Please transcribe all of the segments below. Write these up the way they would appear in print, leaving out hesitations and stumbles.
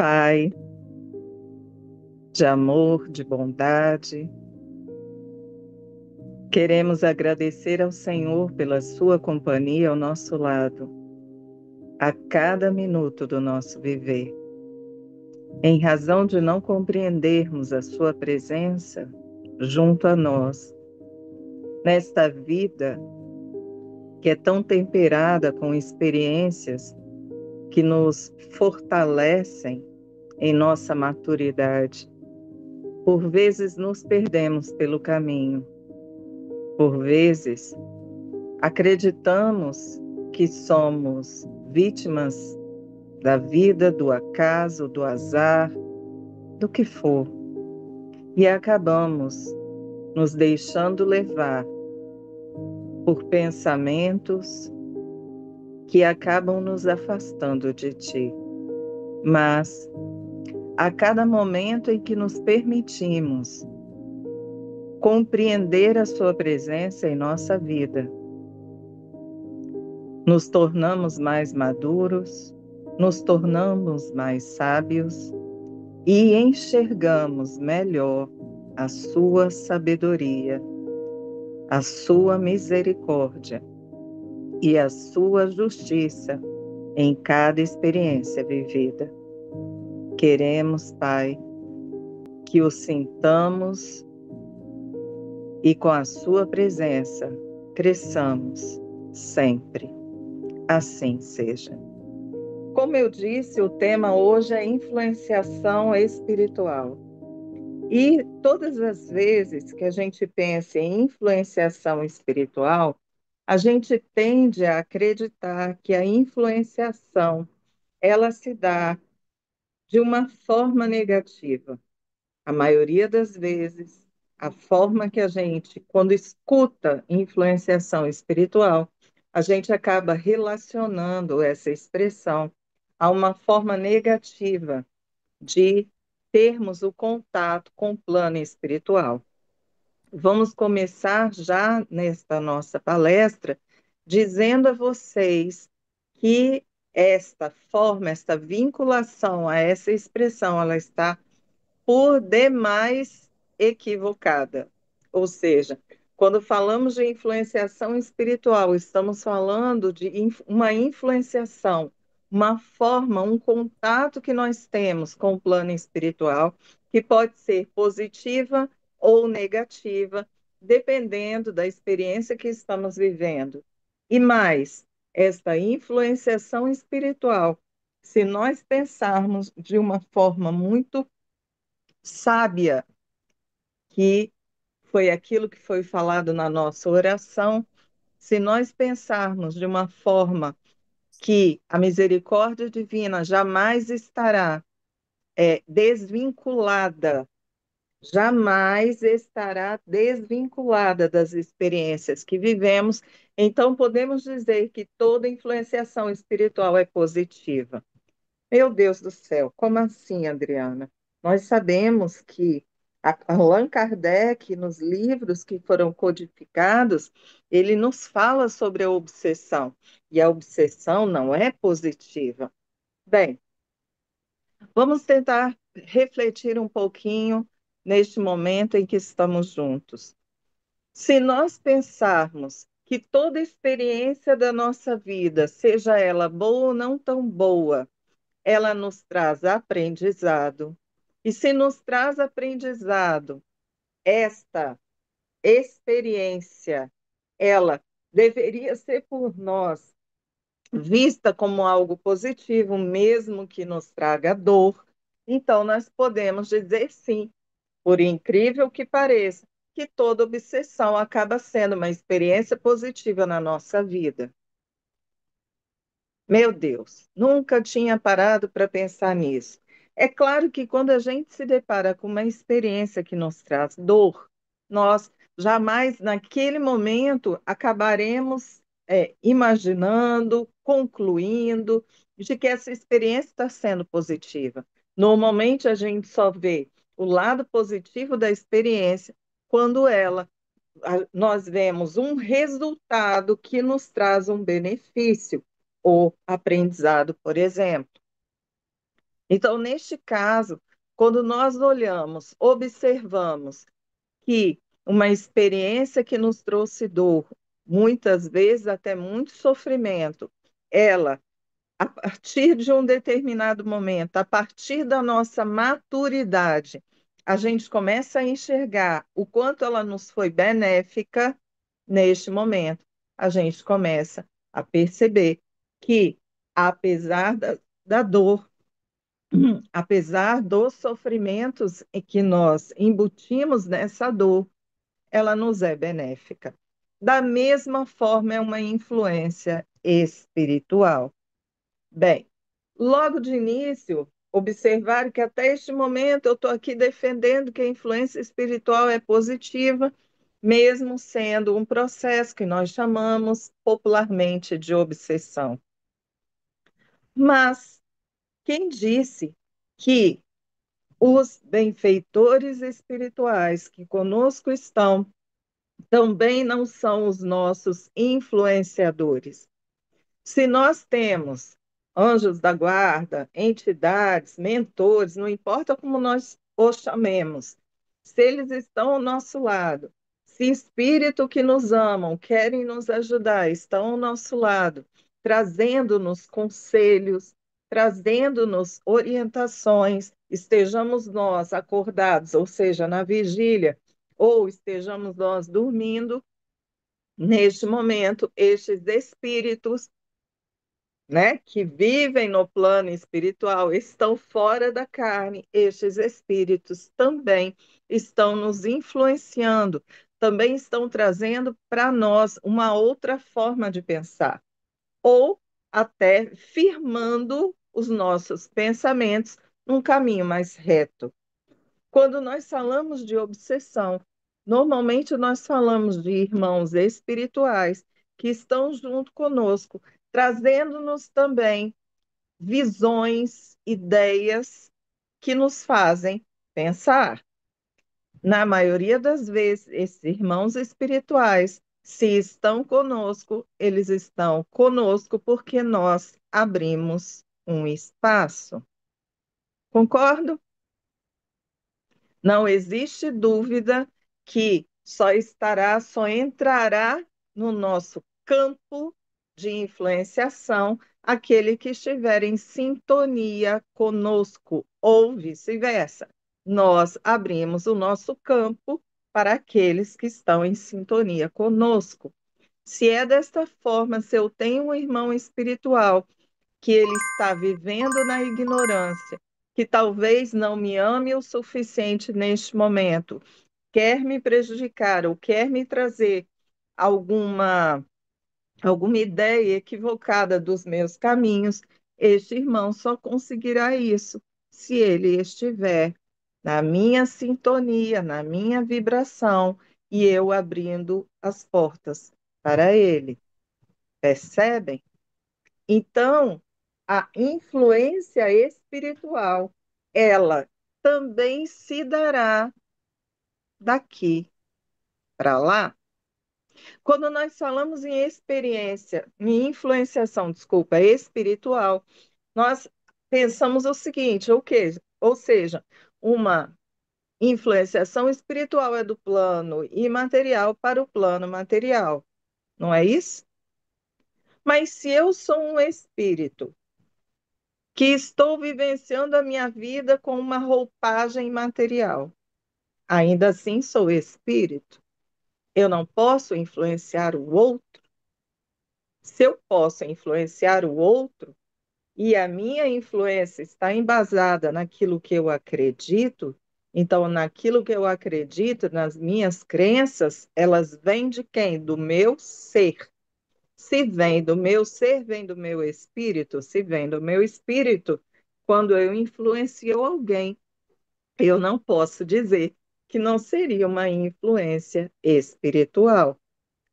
Pai de amor, de bondade, queremos agradecer ao Senhor pela sua companhia ao nosso lado, a cada minuto do nosso viver. Em razão de não compreendermos a sua presença junto a nós, nesta vida que é tão temperada com experiências que nos fortalecem em nossa maturidade, por vezes nos perdemos pelo caminho. Por vezes, acreditamos que somos vítimas da vida, do acaso, do azar, do que for, e acabamos nos deixando levar por pensamentos que acabam nos afastando de Ti. Mas, a cada momento em que nos permitimos compreender a Sua presença em nossa vida, nos tornamos mais maduros, nos tornamos mais sábios e enxergamos melhor a sua sabedoria, a sua misericórdia e a sua justiça em cada experiência vivida. Queremos, Pai, que o sintamos e com a sua presença cresçamos sempre. Assim seja. Como eu disse, o tema hoje é influenciação espiritual. E todas as vezes que a gente pensa em influenciação espiritual, a gente tende a acreditar que a influenciação ela se dá de uma forma negativa. A maioria das vezes, a forma que a gente, quando escuta influenciação espiritual, a gente acaba relacionando essa expressão a uma forma negativa de termos o contato com o plano espiritual. Vamos começar já nesta nossa palestra dizendo a vocês que esta forma, esta vinculação a essa expressão, ela está por demais equivocada. Ou seja, quando falamos de influenciação espiritual, estamos falando de uma influenciação, uma forma, um contato que nós temos com o plano espiritual, que pode ser positiva ou negativa, dependendo da experiência que estamos vivendo. E mais, esta influenciação espiritual, se nós pensarmos de uma forma muito sábia, que foi aquilo que foi falado na nossa oração, se nós pensarmos de uma forma que a misericórdia divina jamais estará desvinculada, jamais estará desvinculada das experiências que vivemos, então podemos dizer que toda influenciação espiritual é positiva. Meu Deus do céu, como assim, Adriana? Nós sabemos que Allan Kardec, nos livros que foram codificados, ele nos fala sobre a obsessão, e a obsessão não é positiva. Bem, vamos tentar refletir um pouquinho neste momento em que estamos juntos. Se nós pensarmos que toda experiência da nossa vida, seja ela boa ou não tão boa, ela nos traz aprendizado. E se nos traz aprendizado, esta experiência, ela deveria ser por nós vista como algo positivo, mesmo que nos traga dor. Então, nós podemos dizer sim, por incrível que pareça, que toda obsessão acaba sendo uma experiência positiva na nossa vida. Meu Deus, nunca tinha parado para pensar nisso. É claro que quando a gente se depara com uma experiência que nos traz dor, nós jamais, naquele momento, acabaremos imaginando, concluindo de que essa experiência está sendo positiva. Normalmente, a gente só vê o lado positivo da experiência quando nós vemos um resultado que nos traz um benefício, ou aprendizado, por exemplo. Então, neste caso, quando nós olhamos, observamos que uma experiência que nos trouxe dor, muitas vezes até muito sofrimento, ela, a partir de um determinado momento, a partir da nossa maturidade, a gente começa a enxergar o quanto ela nos foi benéfica neste momento. A gente começa a perceber que, apesar da dor, apesar dos sofrimentos em que nós embutimos nessa dor, ela nos é benéfica. Da mesma forma, é uma influência espiritual. Bem, logo de início, observar que até este momento eu estou aqui defendendo que a influência espiritual é positiva, mesmo sendo um processo que nós chamamos popularmente de obsessão. Mas quem disse que os benfeitores espirituais que conosco estão também não são os nossos influenciadores? Se nós temos anjos da guarda, entidades, mentores, não importa como nós os chamemos, se eles estão ao nosso lado, se espírito que nos amam, querem nos ajudar, estão ao nosso lado, trazendo-nos conselhos, trazendo-nos orientações, estejamos nós acordados, ou seja, na vigília, ou estejamos nós dormindo, neste momento, estes espíritos, né, que vivem no plano espiritual, estão fora da carne, estes espíritos também estão nos influenciando, também estão trazendo para nós uma outra forma de pensar, ou até firmando os nossos pensamentos num caminho mais reto. Quando nós falamos de obsessão, normalmente nós falamos de irmãos espirituais que estão junto conosco, trazendo-nos também visões, ideias que nos fazem pensar. Na maioria das vezes, esses irmãos espirituais, se estão conosco, eles estão conosco porque nós abrimos um espaço. Concordo? Não existe dúvida que só entrará no nosso campo de influenciação aquele que estiver em sintonia conosco, ou vice-versa. Nós abrimos o nosso campo para aqueles que estão em sintonia conosco. Se é desta forma, se eu tenho um irmão espiritual que ele está vivendo na ignorância, que talvez não me ame o suficiente neste momento, quer me prejudicar ou quer me trazer alguma, alguma ideia equivocada dos meus caminhos, este irmão só conseguirá isso se ele estiver na minha sintonia, na minha vibração e eu abrindo as portas para ele. Percebem? Então, a influência espiritual, ela também se dará daqui para lá. Quando nós falamos em experiência, em influenciação, desculpa, espiritual, nós pensamos o seguinte, o quê? Ou seja, uma influenciação espiritual é do plano imaterial para o plano material, não é isso? Mas se eu sou um espírito que estou vivenciando a minha vida com uma roupagem material. Ainda assim, sou espírito. Eu não posso influenciar o outro. Se eu posso influenciar o outro e a minha influência está embasada naquilo que eu acredito, então, naquilo que eu acredito, nas minhas crenças, elas vêm de quem? Do meu ser. Se vem do meu ser, vem do meu espírito. Se vem do meu espírito, quando eu influencio alguém, eu não posso dizer que não seria uma influência espiritual.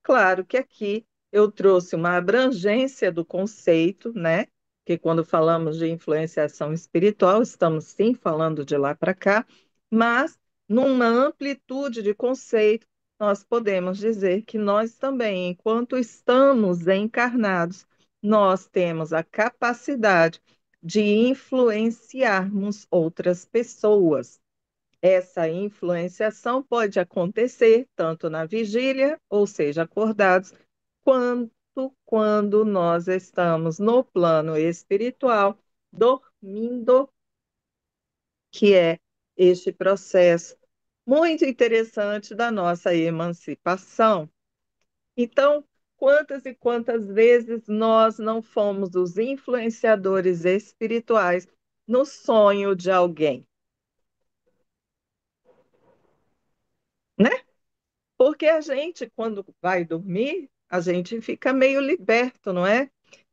Claro que aqui eu trouxe uma abrangência do conceito, né? Que quando falamos de influenciação espiritual, estamos sim falando de lá para cá, mas numa amplitude de conceito, nós podemos dizer que nós também, enquanto estamos encarnados, nós temos a capacidade de influenciarmos outras pessoas. Essa influenciação pode acontecer tanto na vigília, ou seja, acordados, quanto quando nós estamos no plano espiritual, dormindo, que é este processo muito interessante da nossa emancipação. Então, quantas e quantas vezes nós não fomos os influenciadores espirituais no sonho de alguém, né? Porque a gente, quando vai dormir, a gente fica meio liberto, não é?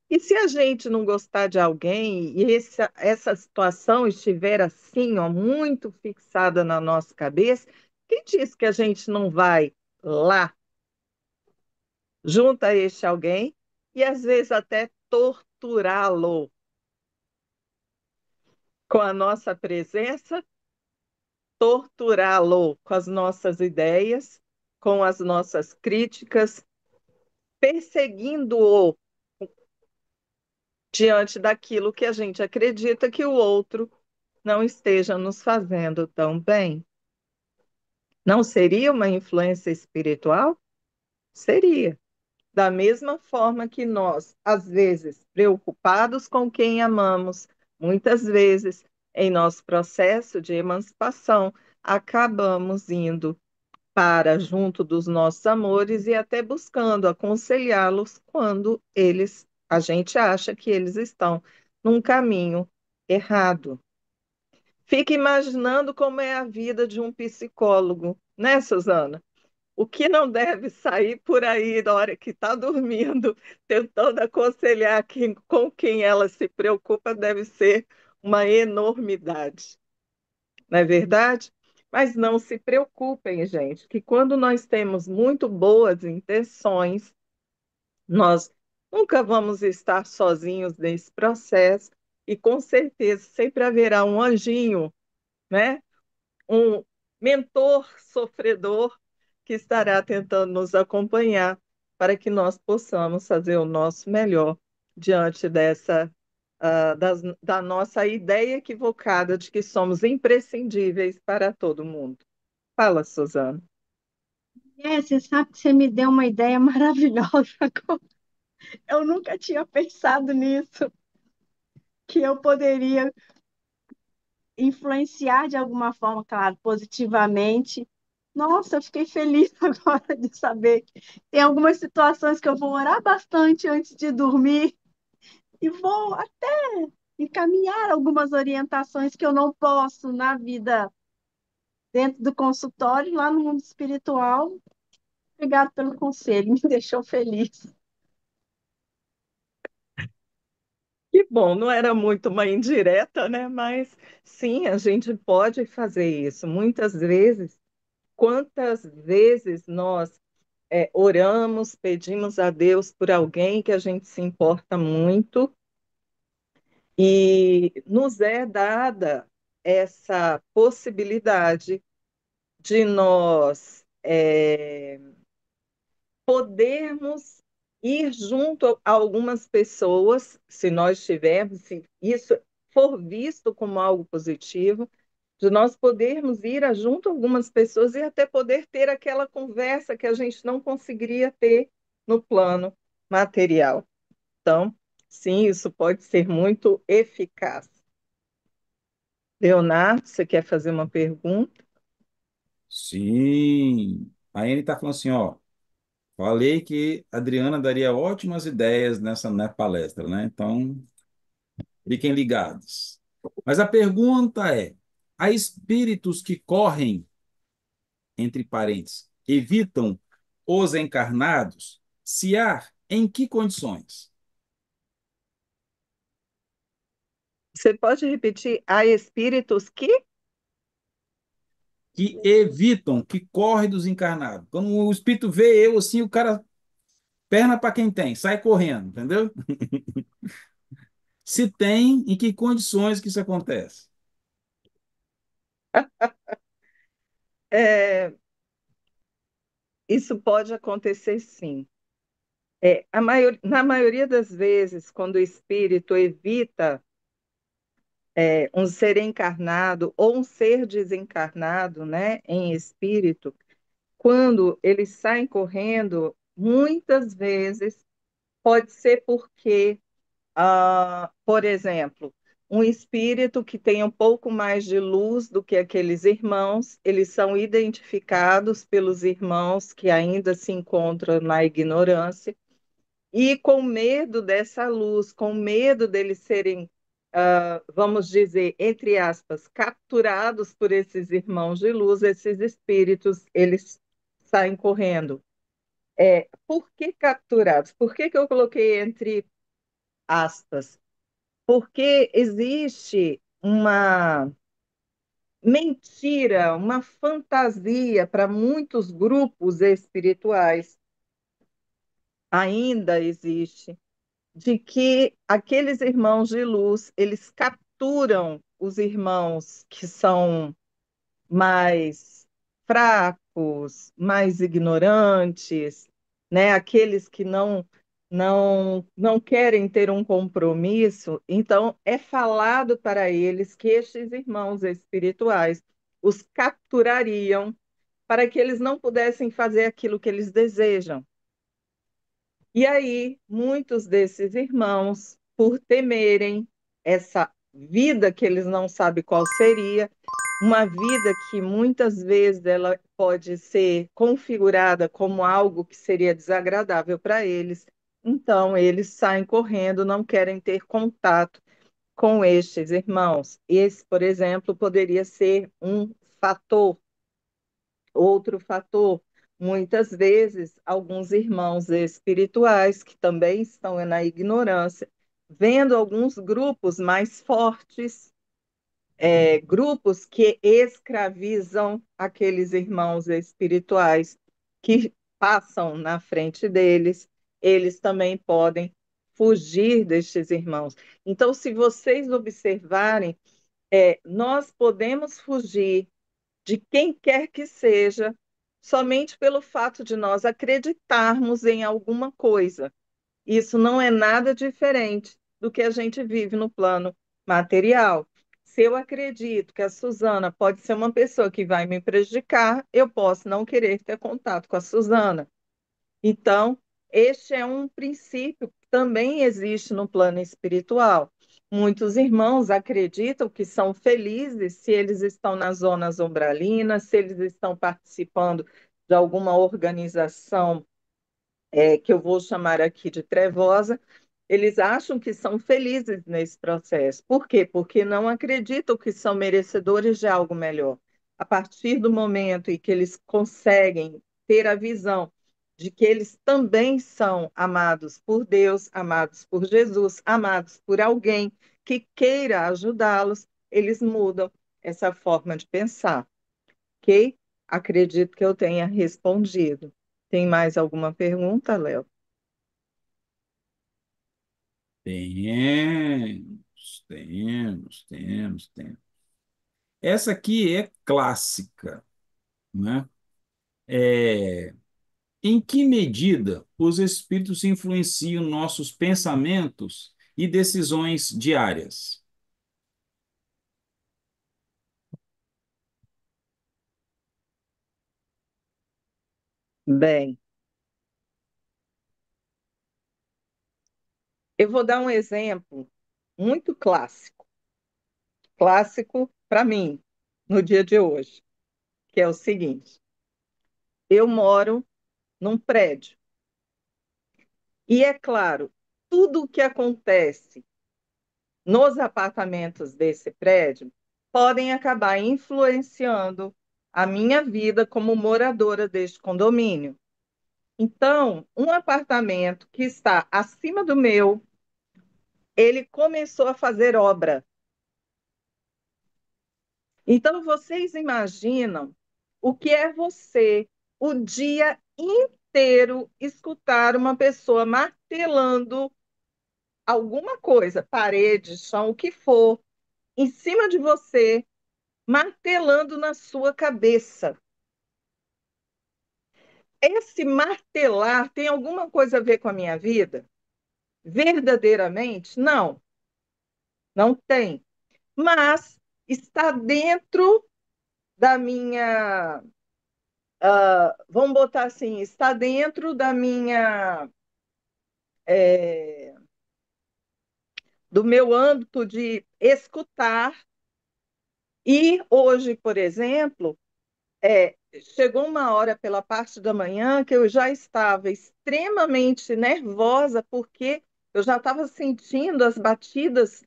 E se a gente não gostar de alguém e essa situação estiver assim, ó, muito fixada na nossa cabeça, quem diz que a gente não vai lá, junto a este alguém, e às vezes até torturá-lo com a nossa presença, torturá-lo com as nossas ideias, com as nossas críticas, perseguindo-o diante daquilo que a gente acredita que o outro não esteja nos fazendo tão bem. Não seria uma influência espiritual? Seria. Da mesma forma que nós, às vezes, preocupados com quem amamos, muitas vezes, em nosso processo de emancipação, acabamos indo para junto dos nossos amores e até buscando aconselhá-los quando a gente acha que eles estão num caminho errado. Fica imaginando como é a vida de um psicólogo, né, Suzana? O que não deve sair por aí na hora que está dormindo, tentando aconselhar com quem ela se preocupa, deve ser uma enormidade, não é verdade? Mas não se preocupem, gente, que quando nós temos muito boas intenções, nós nunca vamos estar sozinhos nesse processo e com certeza sempre haverá um anjinho, né? Um mentor sofredor que estará tentando nos acompanhar para que nós possamos fazer o nosso melhor diante da nossa ideia equivocada de que somos imprescindíveis para todo mundo. Fala, Suzana. Você sabe que você me deu uma ideia maravilhosa agora. Eu nunca tinha pensado nisso, que eu poderia influenciar de alguma forma, claro, positivamente. Nossa, eu fiquei feliz agora de saber. Tem algumas situações que eu vou orar bastante antes de dormir e vou até encaminhar algumas orientações que eu não posso na vida dentro do consultório, lá no mundo espiritual. Obrigado pelo conselho, me deixou feliz. Que bom, não era muito uma indireta, né? Mas sim, a gente pode fazer isso. Muitas vezes, quantas vezes nós oramos, pedimos a Deus por alguém que a gente se importa muito e nos é dada essa possibilidade de nós podermos ir junto a algumas pessoas, se nós tivermos, se isso for visto como algo positivo, de nós podermos ir junto a algumas pessoas e até poder ter aquela conversa que a gente não conseguiria ter no plano material. Então, sim, isso pode ser muito eficaz. Leonardo, você quer fazer uma pergunta? Sim. A Anne está falando assim, ó. Falei que a Adriana daria ótimas ideias nessa, né, palestra, né? Então, fiquem ligados. Mas a pergunta é: há espíritos que correm, entre parênteses, evitam os encarnados? Se há, em que condições? Você pode repetir? Há espíritos que? Que evitam, que correm dos encarnados. Quando o espírito vê eu assim, o cara, perna para quem tem, sai correndo, entendeu? Se tem, em que condições que isso acontece? É, isso pode acontecer sim. Na maioria das vezes, quando o espírito evita um ser encarnado ou um ser desencarnado, né, em espírito, quando eles saem correndo, muitas vezes pode ser porque, por exemplo, um espírito que tem um pouco mais de luz do que aqueles irmãos, eles são identificados pelos irmãos que ainda se encontram na ignorância, e com medo dessa luz, com medo deles serem, vamos dizer, entre aspas, capturados por esses irmãos de luz, esses espíritos, eles saem correndo. Por que capturados? Por que que eu coloquei entre aspas? Porque existe uma mentira, uma fantasia para muitos grupos espirituais, ainda existe, de que aqueles irmãos de luz, eles capturam os irmãos que são mais fracos, mais ignorantes, né? Aqueles que não querem ter um compromisso. Então, é falado para eles que estes irmãos espirituais os capturariam para que eles não pudessem fazer aquilo que eles desejam. E aí, muitos desses irmãos, por temerem essa vida que eles não sabem qual seria, uma vida que muitas vezes ela pode ser configurada como algo que seria desagradável para eles, então eles saem correndo, não querem ter contato com estes irmãos. Esse, por exemplo, poderia ser um fator. Outro fator, muitas vezes, alguns irmãos espirituais que também estão na ignorância, vendo alguns grupos mais fortes, grupos que escravizam aqueles irmãos espirituais que passam na frente deles, eles também podem fugir destes irmãos. Então, se vocês observarem, nós podemos fugir de quem quer que seja, somente pelo fato de nós acreditarmos em alguma coisa. Isso não é nada diferente do que a gente vive no plano material. Se eu acredito que a Suzana pode ser uma pessoa que vai me prejudicar, eu posso não querer ter contato com a Suzana. Então, este é um princípio que também existe no plano espiritual. Muitos irmãos acreditam que são felizes se eles estão nas zonas umbralinas, se eles estão participando de alguma organização, que eu vou chamar aqui de trevosa, eles acham que são felizes nesse processo. Por quê? Porque não acreditam que são merecedores de algo melhor. A partir do momento em que eles conseguem ter a visão de que eles também são amados por Deus, amados por Jesus, amados por alguém que queira ajudá-los, eles mudam essa forma de pensar, ok? Acredito que eu tenha respondido. Tem mais alguma pergunta, Léo? Temos. Essa aqui é clássica, né? É, em que medida os espíritos influenciam nossos pensamentos e decisões diárias? Bem, eu vou dar um exemplo muito clássico, clássico para mim, no dia de hoje, que é o seguinte: eu moro num prédio e, é claro, tudo o que acontece nos apartamentos desse prédio podem acabar influenciando a minha vida como moradora deste condomínio. Então, um apartamento que está acima do meu, ele começou a fazer obra. Então, vocês imaginam o que é você, o dia inteiro, escutar uma pessoa martelando alguma coisa, parede, chão, o que for, em cima de você, martelando na sua cabeça. Esse martelar tem alguma coisa a ver com a minha vida? Verdadeiramente? Não, não tem. mas está dentro da minha, vamos botar assim, está dentro da minha, é, do meu âmbito de escutar. E hoje, por exemplo, chegou uma hora pela parte da manhã que eu já estava extremamente nervosa, porque eu já estava sentindo as batidas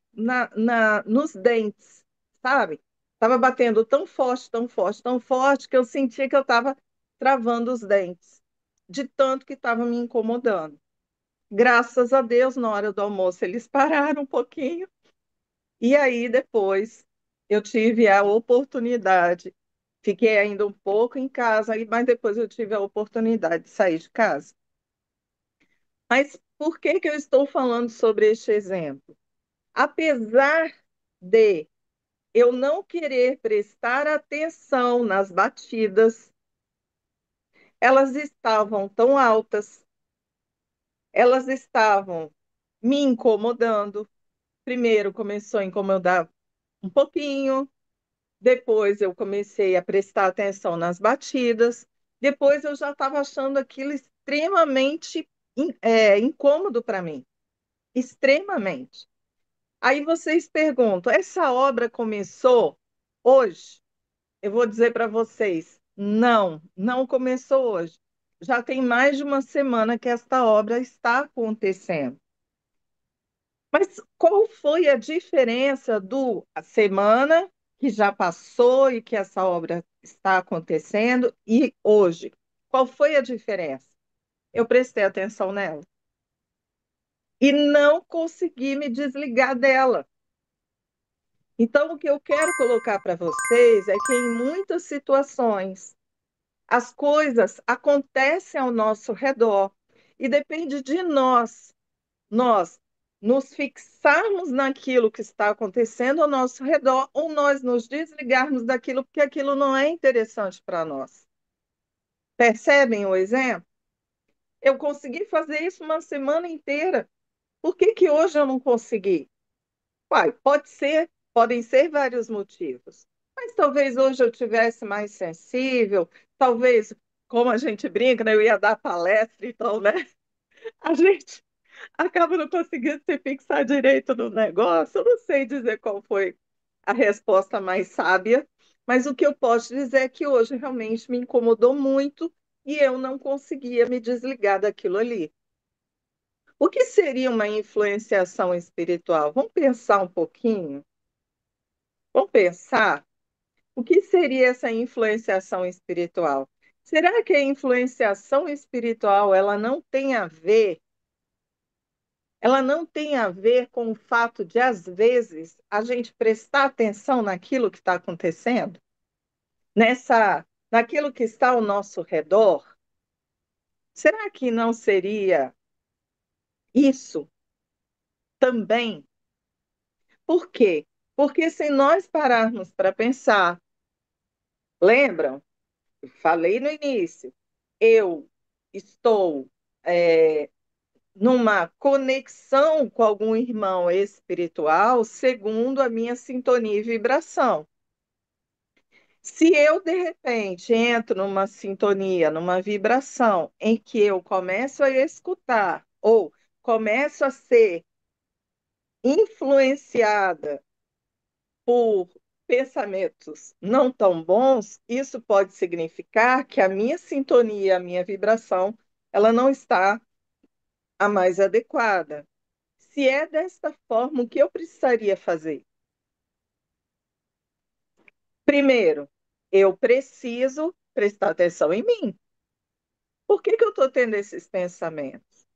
nos dentes, sabe? Estava batendo tão forte, tão forte, tão forte, que eu sentia que eu estava travando os dentes, de tanto que estava me incomodando. Graças a Deus, na hora do almoço, eles pararam um pouquinho, e aí depois eu tive a oportunidade. Fiquei ainda um pouco em casa, mas depois eu tive a oportunidade de sair de casa. Mas por que que eu estou falando sobre este exemplo? Apesar de eu não querer prestar atenção nas batidas, elas estavam tão altas, elas estavam me incomodando. Primeiro começou a incomodar um pouquinho, depois eu comecei a prestar atenção nas batidas. Depois eu já estava achando aquilo extremamente incômodo para mim. Extremamente. Aí vocês perguntam: essa obra começou hoje? Eu vou dizer para vocês: não, não começou hoje. Já tem mais de uma semana que esta obra está acontecendo. Mas qual foi a diferença do a semana que já passou e que essa obra está acontecendo e hoje? Qual foi a diferença? Eu prestei atenção nela e não consegui me desligar dela. Então, o que eu quero colocar para vocês é que em muitas situações as coisas acontecem ao nosso redor e depende de nós nos fixarmos naquilo que está acontecendo ao nosso redor ou nós nos desligarmos daquilo porque aquilo não é interessante para nós. Percebem o exemplo? Eu consegui fazer isso uma semana inteira. Por que que hoje eu não consegui? Uai, podem ser vários motivos. Mas talvez hoje eu tivesse mais sensível, talvez, como a gente brinca, né, eu ia dar palestra, então, né? A gente acaba não conseguindo se fixar direito no negócio. Eu não sei dizer qual foi a resposta mais sábia, mas o que eu posso dizer é que hoje realmente me incomodou muito e eu não conseguia me desligar daquilo ali. O que seria uma influenciação espiritual? Vamos pensar um pouquinho? Vamos pensar o que seria essa influenciação espiritual? Será que a influenciação espiritual ela não tem a ver com o fato de, às vezes, a gente prestar atenção naquilo que está acontecendo, naquilo que está ao nosso redor? Será que não seria isso também? Por quê? Porque se nós pararmos para pensar, lembram? Eu falei no início, eu estou é, numa conexão com algum irmão espiritual segundo a minha sintonia e vibração. Se eu, de repente, entro numa sintonia, numa vibração em que eu começo a escutar ou começo a ser influenciada por pensamentos não tão bons, isso pode significar que a minha sintonia, a minha vibração, ela não está a mais adequada. Se é desta forma, o que eu precisaria fazer? Primeiro, eu preciso prestar atenção em mim. Por que que eu estou tendo esses pensamentos?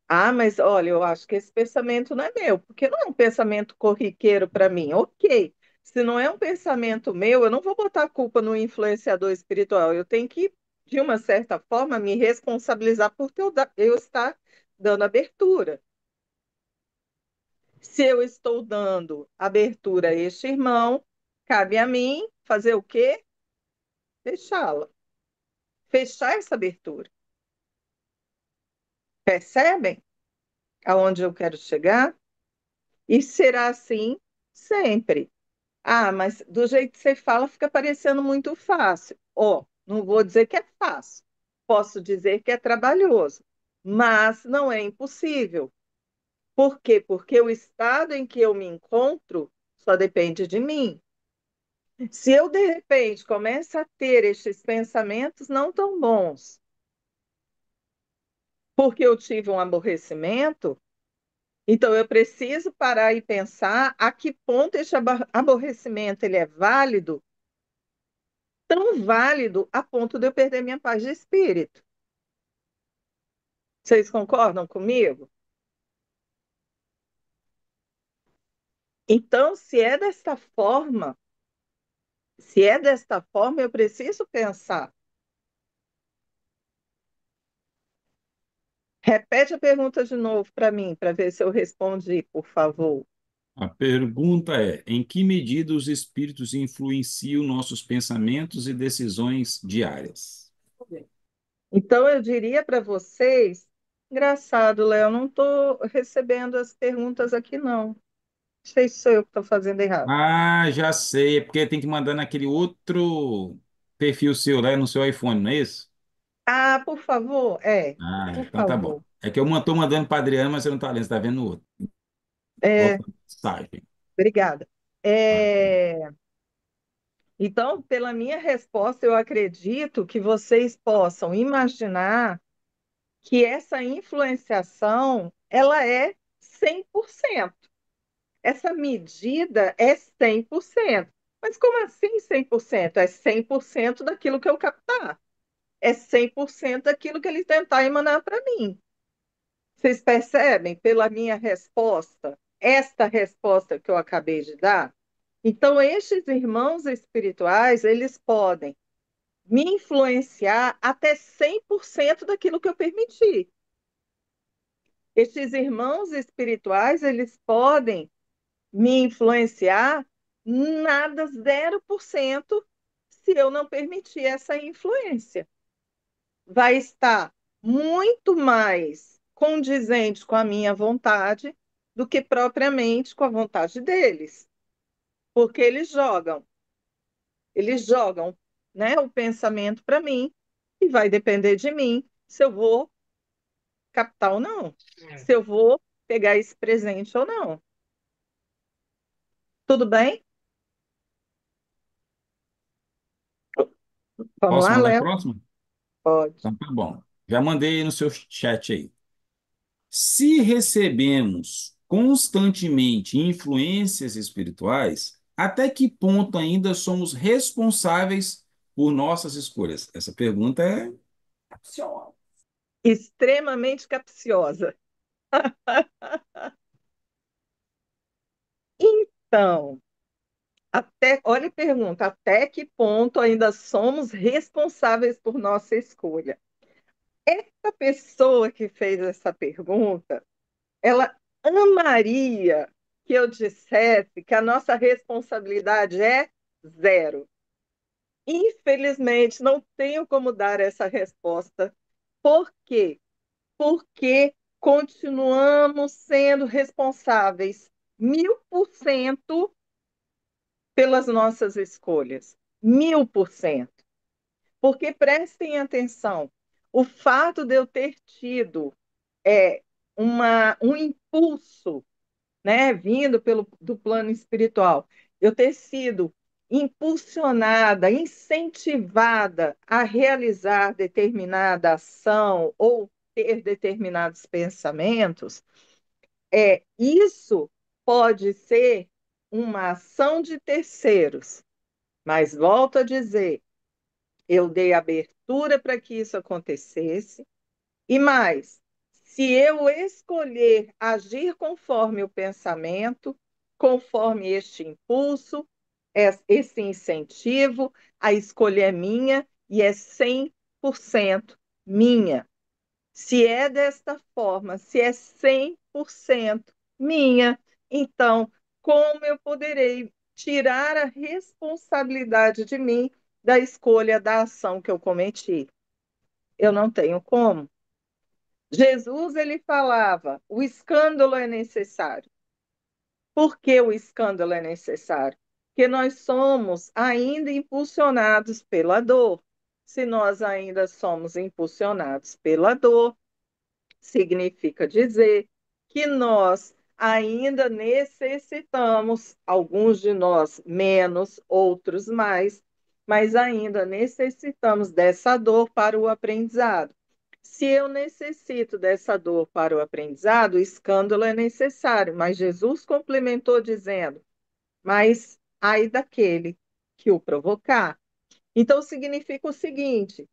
Ah, mas olha, eu acho que esse pensamento não é meu, porque não é um pensamento corriqueiro para mim. Ok, se não é um pensamento meu, eu não vou botar a culpa no influenciador espiritual. Eu tenho que, de uma certa forma, me responsabilizar por eu estar dando abertura. Se eu estou dando abertura a este irmão, cabe a mim fazer o quê? Fechá-la. Fechar essa abertura. Percebem aonde eu quero chegar? E será assim Sempre. Ah, mas do jeito que você fala, fica parecendo muito fácil. Ó, não vou dizer que é fácil, posso dizer que é trabalhoso, mas não é impossível. Por quê? Porque o estado em que eu me encontro só depende de mim. Se eu, de repente, começo a ter estes pensamentos não tão bons, porque eu tive um aborrecimento, então eu preciso parar e pensar a que ponto este aborrecimento ele é válido, tão válido a ponto de eu perder minha paz de espírito. Vocês concordam comigo? Então, se é desta forma, eu preciso pensar. Repete a pergunta de novo para mim, para ver se eu respondi, por favor. A pergunta é: em que medida os espíritos influenciam nossos pensamentos e decisões diárias? Então, eu diria para vocês, engraçado, Léo, não estou recebendo as perguntas aqui, não. Não sei se sou eu que estou fazendo errado. Ah, já sei, é porque tem que mandar naquele outro perfil seu, né, no seu iPhone, não é isso? Ah, por favor, Ah, por então tá bom. favor. É que eu estou mandando para Adriano, mas você não está lendo, você está vendo o outro. É, Outra mensagem. obrigada. Ah, Então, pela minha resposta, eu acredito que vocês possam imaginar que essa influenciação, ela é 100%. Essa medida é 100%. Mas como assim 100%? É 100% daquilo que eu captar. É 100% daquilo que ele tentar emanar para mim. Vocês percebem pela minha resposta, esta resposta que eu acabei de dar? Então, estes irmãos espirituais, eles podem me influenciar até 100% daquilo que eu permitir. Estes irmãos espirituais, eles podem me influenciar nada, 0%, se eu não permitir essa influência. Vai estar muito mais condizente com a minha vontade do que propriamente com a vontade deles, porque eles jogam, né, o pensamento para mim e vai depender de mim se eu vou captar ou não, se eu vou pegar esse presente ou não. Tudo bem? Vamos posso lá, mandar a Léo? próxima? Pode. Então tá bom. Já mandei no seu chat aí. Se recebemos constantemente influências espirituais, até que ponto ainda somos responsáveis por nossas escolhas? Essa pergunta é capciosa. Extremamente capciosa. Então, olha a pergunta, até que ponto ainda somos responsáveis por nossa escolha? Essa pessoa que fez essa pergunta, ela amaria que eu dissesse que a nossa responsabilidade é zero. Infelizmente, não tenho como dar essa resposta. Por quê? Porque continuamos sendo responsáveis 1000% pelas nossas escolhas. 1000%. Porque prestem atenção, o fato de eu ter tido é, um impulso, né, vindo do plano espiritual, eu ter sido impulsionada, incentivada a realizar determinada ação ou ter determinados pensamentos, isso pode ser uma ação de terceiros, mas volto a dizer, eu dei abertura para que isso acontecesse. E mais, se eu escolher agir conforme o pensamento, conforme este impulso, esse incentivo, a escolha é minha e é 100% minha. Se é desta forma, se é 100% minha, então como eu poderei tirar a responsabilidade de mim da escolha da ação que eu cometi? Eu não tenho como. Jesus ele falava: o escândalo é necessário. Por que o escândalo é necessário? Porque nós somos ainda impulsionados pela dor. Se nós ainda somos impulsionados pela dor, significa dizer que nós ainda necessitamos, alguns de nós menos, outros mais, mas ainda necessitamos dessa dor para o aprendizado. Se eu necessito dessa dor para o aprendizado, o escândalo é necessário, mas Jesus complementou dizendo: mas ai daquele que o provocar. Então significa o seguinte: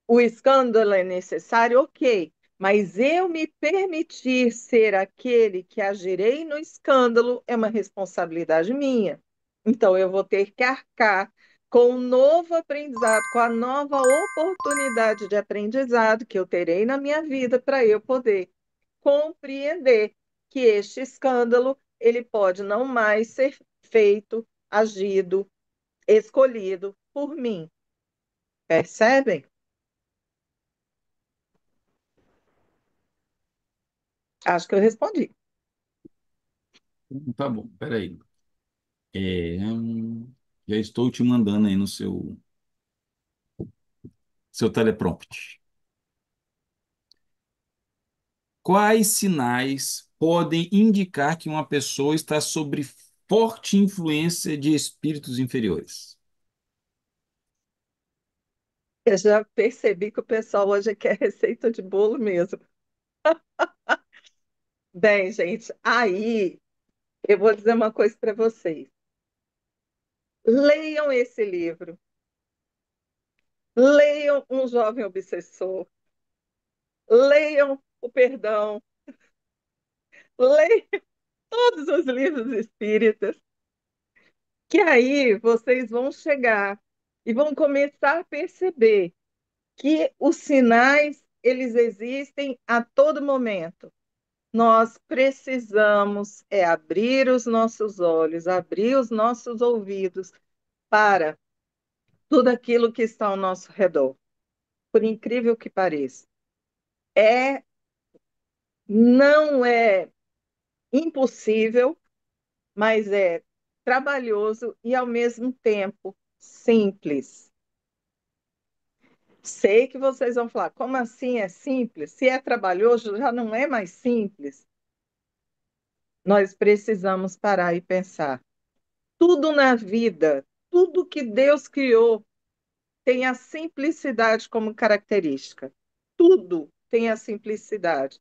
o escândalo é necessário, ok, mas eu me permitir ser aquele que agirei no escândalo é uma responsabilidade minha. Então eu vou ter que arcar com um novo aprendizado, com a nova oportunidade de aprendizado que eu terei na minha vida para eu poder compreender que este escândalo ele pode não mais ser feito, agido, escolhido por mim. Percebem? Acho que eu respondi. Tá bom, peraí. É, já estou te mandando aí no seu teleprompter. Quais sinais podem indicar que uma pessoa está sob forte influência de espíritos inferiores? Eu já percebi que o pessoal hoje quer receita de bolo mesmo. Bem, gente, aí eu vou dizer uma coisa para vocês. Leiam esse livro. Leiam Um Jovem Obsessor. Leiam O Perdão. Leiam todos os livros espíritas. Que aí vocês vão chegar e vão começar a perceber que os sinais, eles existem a todo momento. Nós precisamos abrir os nossos olhos, abrir os nossos ouvidos para tudo aquilo que está ao nosso redor. Por incrível que pareça, é não é impossível, mas é trabalhoso e ao mesmo tempo simples. Sei que vocês vão falar, como assim é simples? Se é trabalhoso, já não é mais simples. Nós precisamos parar e pensar. Tudo na vida, tudo que Deus criou tem a simplicidade como característica. Tudo tem a simplicidade.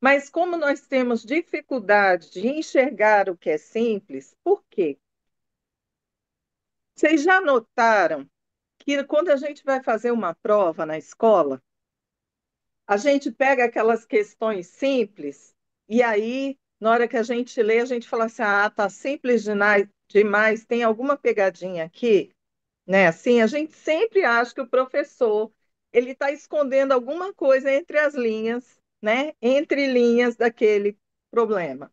Mas como nós temos dificuldade de enxergar o que é simples, por quê? Vocês já notaram que quando a gente vai fazer uma prova na escola, a gente pega aquelas questões simples e aí, na hora que a gente lê, a gente fala assim: ah, tá simples demais, tem alguma pegadinha aqui? Né? Assim, a gente sempre acha que o professor ele está escondendo alguma coisa entre as linhas, né? Entre linhas daquele problema.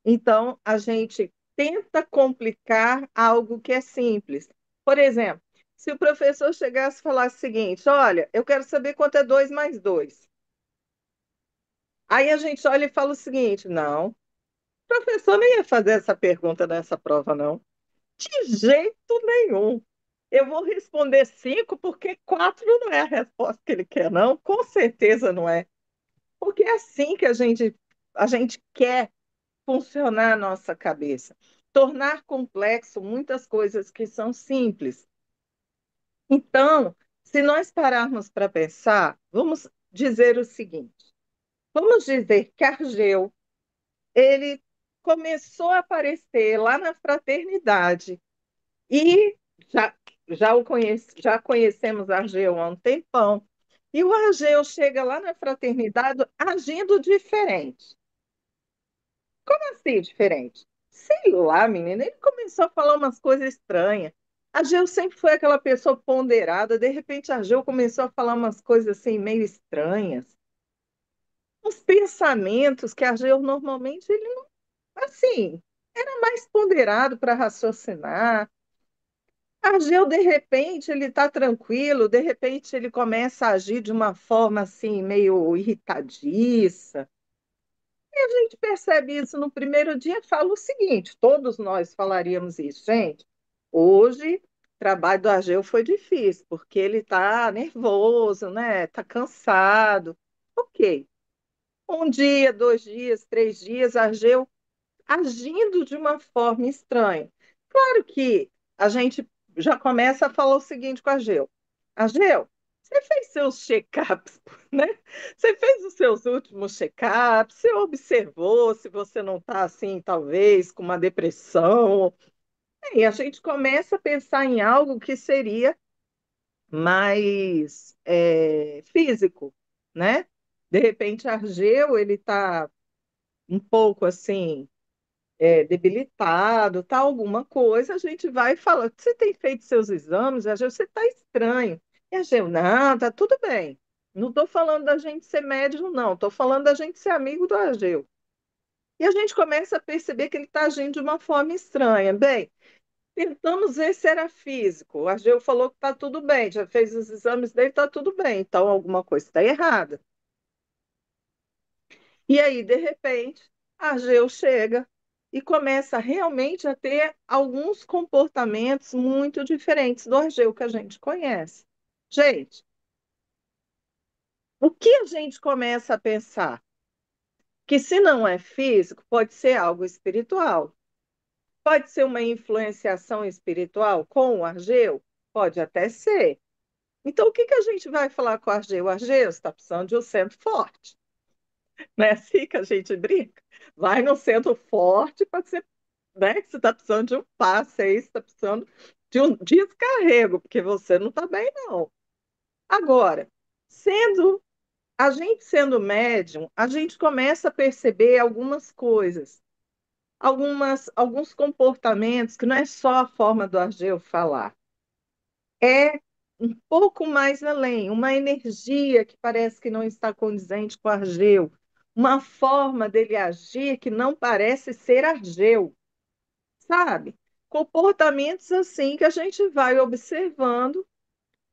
Então, a gente tenta complicar algo que é simples. Por exemplo, se o professor chegasse e falasse o seguinte: olha, eu quero saber quanto é 2 mais 2. Aí a gente olha e fala o seguinte: não, o professor nem ia fazer essa pergunta nessa prova, não. De jeito nenhum. Eu vou responder 5 porque 4 não é a resposta que ele quer, não. Com certeza não é. Porque é assim que a gente quer funcionar a nossa cabeça. Tornar complexo muitas coisas que são simples. Então, se nós pararmos para pensar, vamos dizer o seguinte. Vamos dizer que Argeu, ele começou a aparecer lá na fraternidade. E já conhecemos Argeu há um tempão. E o Argeu chega lá na fraternidade agindo diferente. Como assim diferente? Sei lá, menina. Ele começou a falar umas coisas estranhas. Argeu sempre foi aquela pessoa ponderada. De repente, Argeu começou a falar umas coisas assim meio estranhas. Os pensamentos que Argeu normalmente ele não, assim, era mais ponderado para raciocinar. Ageu, de repente, ele está tranquilo, de repente ele começa a agir de uma forma assim, meio irritadiça. A gente percebe isso no primeiro dia e fala o seguinte: todos nós falaríamos isso, gente. Hoje, o trabalho do Ageu foi difícil, porque ele está nervoso, né? Está cansado. Ok. Um dia, 2 dias, 3 dias, Ageu agindo de uma forma estranha. Claro que a gente já começa a falar o seguinte com a Ageu. Ageu, você fez seus check-ups, né? Você fez os seus últimos check-ups, você observou se você não está assim, talvez, com uma depressão. E a gente começa a pensar em algo que seria mais físico, né? De repente, Argeu, ele está um pouco assim, debilitado, tá alguma coisa, a gente vai e fala, você tem feito seus exames, Ageu, você está estranho. E Ageu, não, tá tudo bem. Não estou falando da gente ser médium, não, estou falando da gente ser amigo do Ageu. E a gente começa a perceber que ele está agindo de uma forma estranha. Bem, tentamos ver se era físico. O Ageu falou que está tudo bem, já fez os exames dele, está tudo bem. Então, alguma coisa está errada. E aí, de repente, a Ageu chega e começa realmente a ter alguns comportamentos muito diferentes do Ageu que a gente conhece. Gente, o que a gente começa a pensar? Que se não é físico, pode ser algo espiritual. Pode ser uma influenciação espiritual com o Ageu? Pode até ser. Então, o que que a gente vai falar com o Ageu? O Ageu está precisando de um centro forte. Não é assim que a gente brinca? Vai no centro forte para ser, né? Que você está precisando de um passe aí, você está precisando de um descarrego, porque você não está bem, não. Agora, sendo a gente sendo médium, a gente começa a perceber algumas coisas, alguns comportamentos que não é só a forma do Ageu falar, é um pouco mais além, uma energia que parece que não está condizente com o Argeu, uma forma dele agir que não parece ser Argeu, sabe? Comportamentos assim que a gente vai observando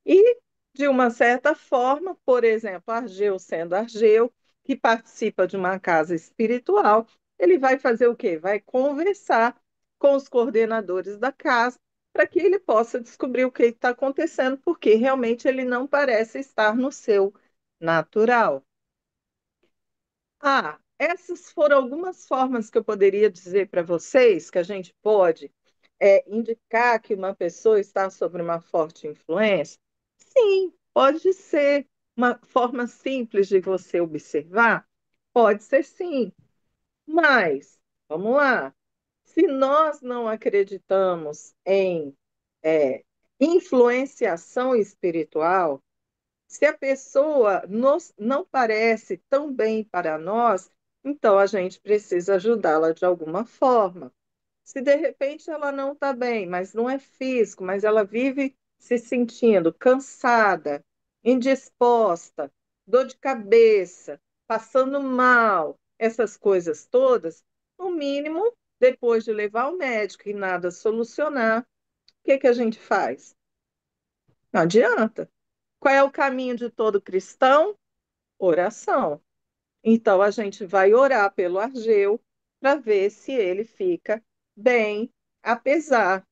e, de uma certa forma, por exemplo, Argeu sendo Argeu, que participa de uma casa espiritual, ele vai fazer o quê? Vai conversar com os coordenadores da casa para que ele possa descobrir o que está acontecendo, porque realmente ele não parece estar no seu natural. Essas foram algumas formas que eu poderia dizer para vocês que a gente pode indicar que uma pessoa está sob uma forte influência. Sim, pode ser uma forma simples de você observar, pode ser sim, mas vamos lá. Se nós não acreditamos em influenciação espiritual, se a pessoa não parece tão bem para nós, então a gente precisa ajudá-la de alguma forma. Se de repente ela não está bem, mas não é físico, mas ela vive se sentindo cansada, indisposta, dor de cabeça, passando mal, essas coisas todas, no mínimo, depois de levar ao médico e nada solucionar, o que que a gente faz? Não adianta. Qual é o caminho de todo cristão? Oração. Então a gente vai orar pelo Argeu para ver se ele fica bem, apesar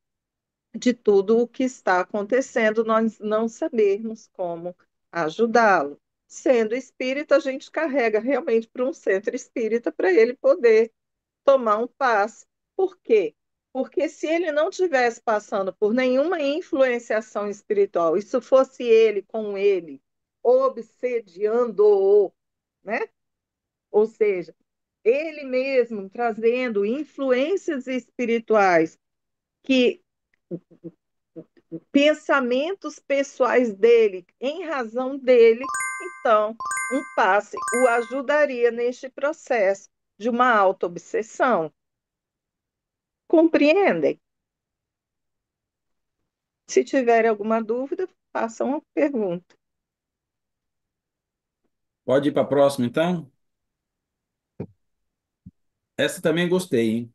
de tudo o que está acontecendo, nós não sabermos como ajudá-lo. Sendo espírita, a gente carrega realmente para um centro espírita para ele poder tomar um passe. Por quê? Porque se ele não tivesse passando por nenhuma influenciação espiritual, isso fosse ele com ele, obsediando-o, né? Ou seja, ele mesmo trazendo influências espirituais que pensamentos pessoais dele, em razão dele, então um passe o ajudaria neste processo de uma autoobsessão. Compreendem? Se tiverem alguma dúvida, façam uma pergunta. Pode ir para a próxima, então? Essa também gostei, hein?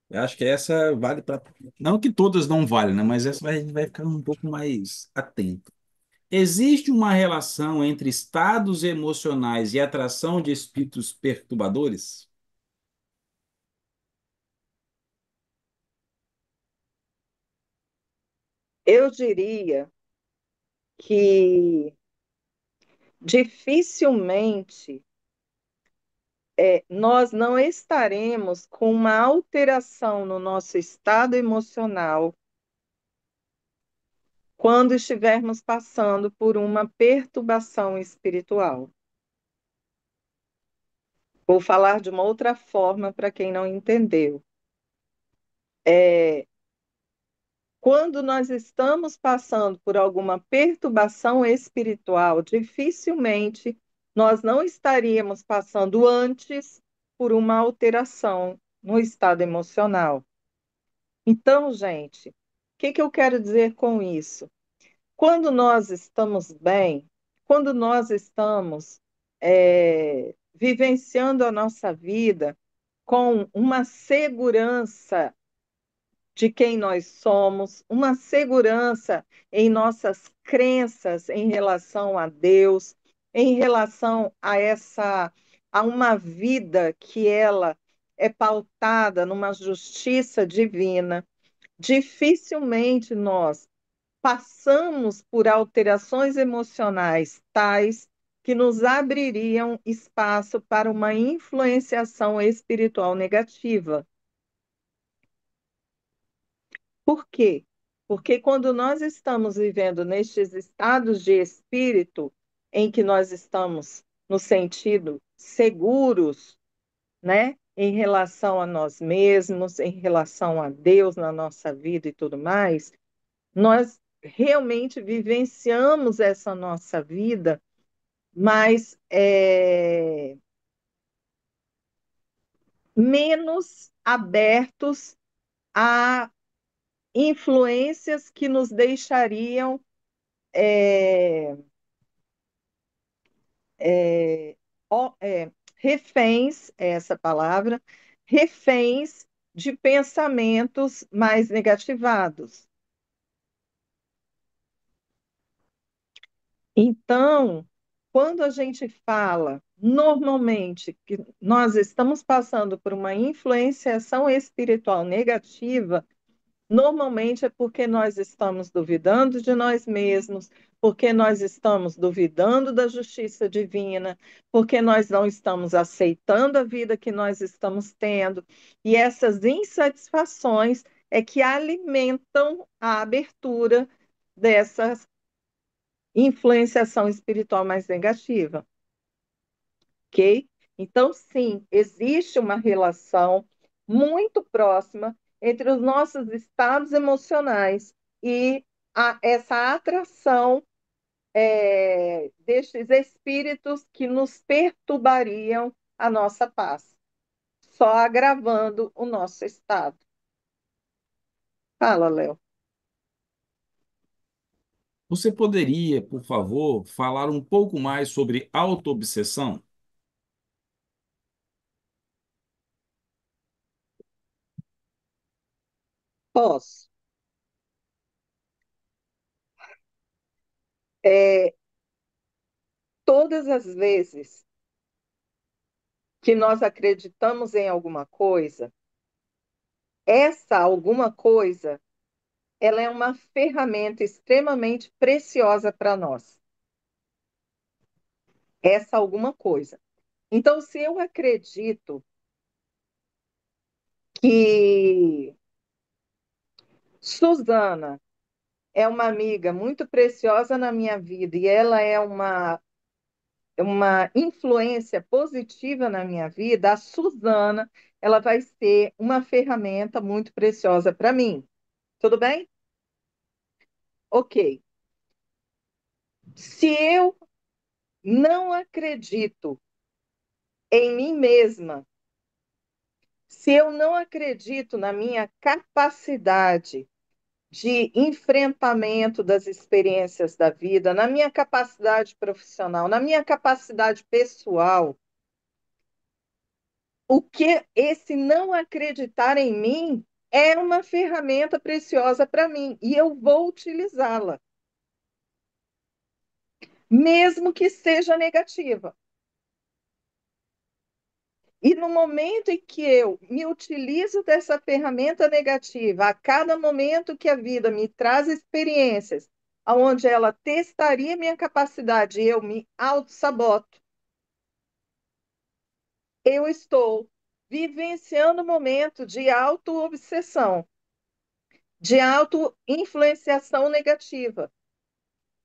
Eu acho que essa vale para. Não que todas não valem, né? Mas essa a gente vai ficar um pouco mais atento. Existe uma relação entre estados emocionais e atração de espíritos perturbadores? Eu diria que dificilmente nós não estaremos com uma alteração no nosso estado emocional quando estivermos passando por uma perturbação espiritual. Vou falar de uma outra forma para quem não entendeu. Quando nós estamos passando por alguma perturbação espiritual, dificilmente nós não estaríamos passando antes por uma alteração no estado emocional. Então, gente, o que eu quero dizer com isso? Quando nós estamos bem, quando nós estamos vivenciando a nossa vida com uma segurança de quem nós somos, uma segurança em nossas crenças em relação a Deus, em relação a uma vida que ela é pautada numa justiça divina. Dificilmente nós passamos por alterações emocionais tais que nos abririam espaço para uma influenciação espiritual negativa. Por quê? Porque quando nós estamos vivendo nestes estados de espírito em que nós estamos no sentido seguros, né, em relação a nós mesmos, em relação a Deus na nossa vida e tudo mais, nós realmente vivenciamos essa nossa vida, mas menos abertos a influências que nos deixariam é, é, reféns, é essa palavra, reféns de pensamentos mais negativados. Então, quando a gente fala normalmente que nós estamos passando por uma influenciação espiritual negativa, normalmente é porque nós estamos duvidando de nós mesmos, porque nós estamos duvidando da justiça divina, porque nós não estamos aceitando a vida que nós estamos tendo. E essas insatisfações é que alimentam a abertura dessa influenciação espiritual mais negativa, ok? Então, sim, existe uma relação muito próxima entre os nossos estados emocionais e essa atração destes espíritos que nos perturbariam a nossa paz, só agravando o nosso estado. Fala, Léo. Você poderia, por favor, falar um pouco mais sobre autoobsessão? Posso. É, todas as vezes que nós acreditamos em alguma coisa, essa alguma coisa, ela é uma ferramenta extremamente preciosa para nós. Essa alguma coisa. Então, se eu acredito que Suzana é uma amiga muito preciosa na minha vida e ela é uma influência positiva na minha vida, a Suzana, ela vai ser uma ferramenta muito preciosa para mim. Tudo bem? Ok. Se eu não acredito em mim mesma, se eu não acredito na minha capacidade de enfrentamento das experiências da vida, na minha capacidade profissional, na minha capacidade pessoal, o que esse não acreditar em mim é uma ferramenta preciosa para mim e eu vou utilizá-la, mesmo que seja negativa. E no momento em que eu me utilizo dessa ferramenta negativa, a cada momento que a vida me traz experiências onde ela testaria minha capacidade e eu me auto-saboto, eu estou vivenciando um momento de auto-obsessão, de auto-influenciação negativa,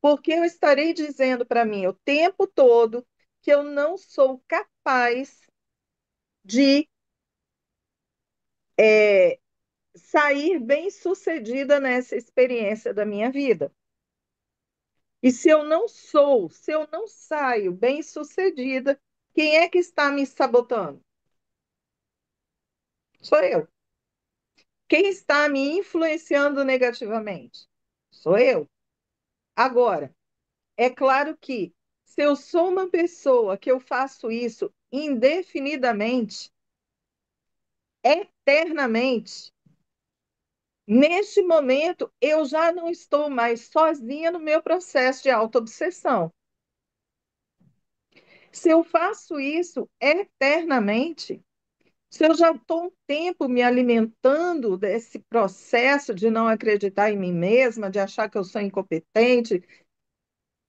porque eu estarei dizendo para mim o tempo todo que eu não sou capaz de é, sair bem-sucedida nessa experiência da minha vida. E se eu não saio bem-sucedida, quem é que está me sabotando? Sou eu. Quem está me influenciando negativamente? Sou eu. Agora, é claro que se eu sou uma pessoa que eu faço isso indefinidamente, eternamente, neste momento eu já não estou mais sozinha no meu processo de autoobsessão. Se eu faço isso eternamente, se eu já estou um tempo me alimentando desse processo de não acreditar em mim mesma, de achar que eu sou incompetente,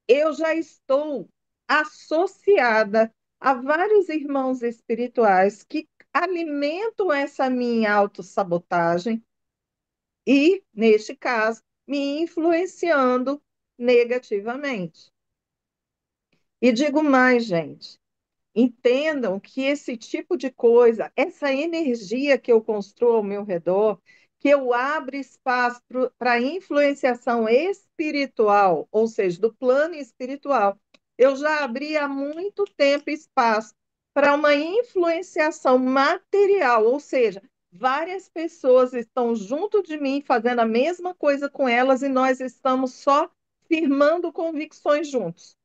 eu já estou associada a vários irmãos espirituais que alimentam essa minha autossabotagem e, neste caso, me influenciando negativamente. E digo mais, gente. Entendam que esse tipo de coisa, essa energia que eu construo ao meu redor, que eu abro espaço para influenciação espiritual, ou seja, do plano espiritual, eu já abri há muito tempo espaço para uma influenciação material, ou seja, várias pessoas estão junto de mim fazendo a mesma coisa com elas e nós estamos só firmando convicções juntos.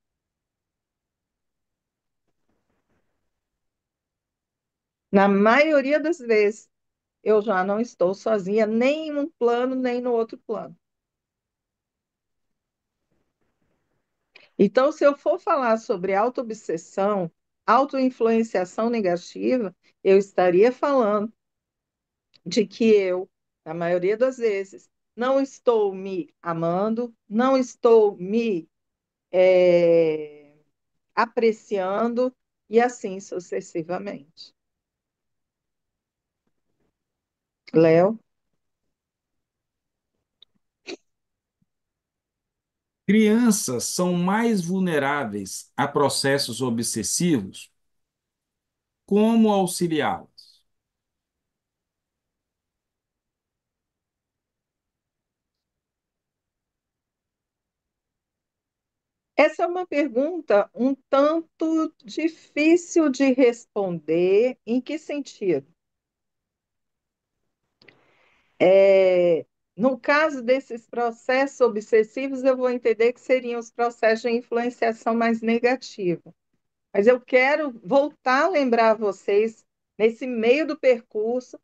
Na maioria das vezes, eu já não estou sozinha, nem em um plano, nem no outro plano. Então, se eu for falar sobre autoobsessão, autoinfluenciação negativa, eu estaria falando de que eu, na maioria das vezes, não estou me amando, não estou me apreciando e assim sucessivamente. Léo? Crianças são mais vulneráveis a processos obsessivos. Como auxiliá-las? Essa é uma pergunta um tanto difícil de responder. Em que sentido? É, no caso desses processos obsessivos, eu vou entender que seriam os processos de influenciação mais negativa. Mas eu quero voltar a lembrar vocês, nesse meio do percurso,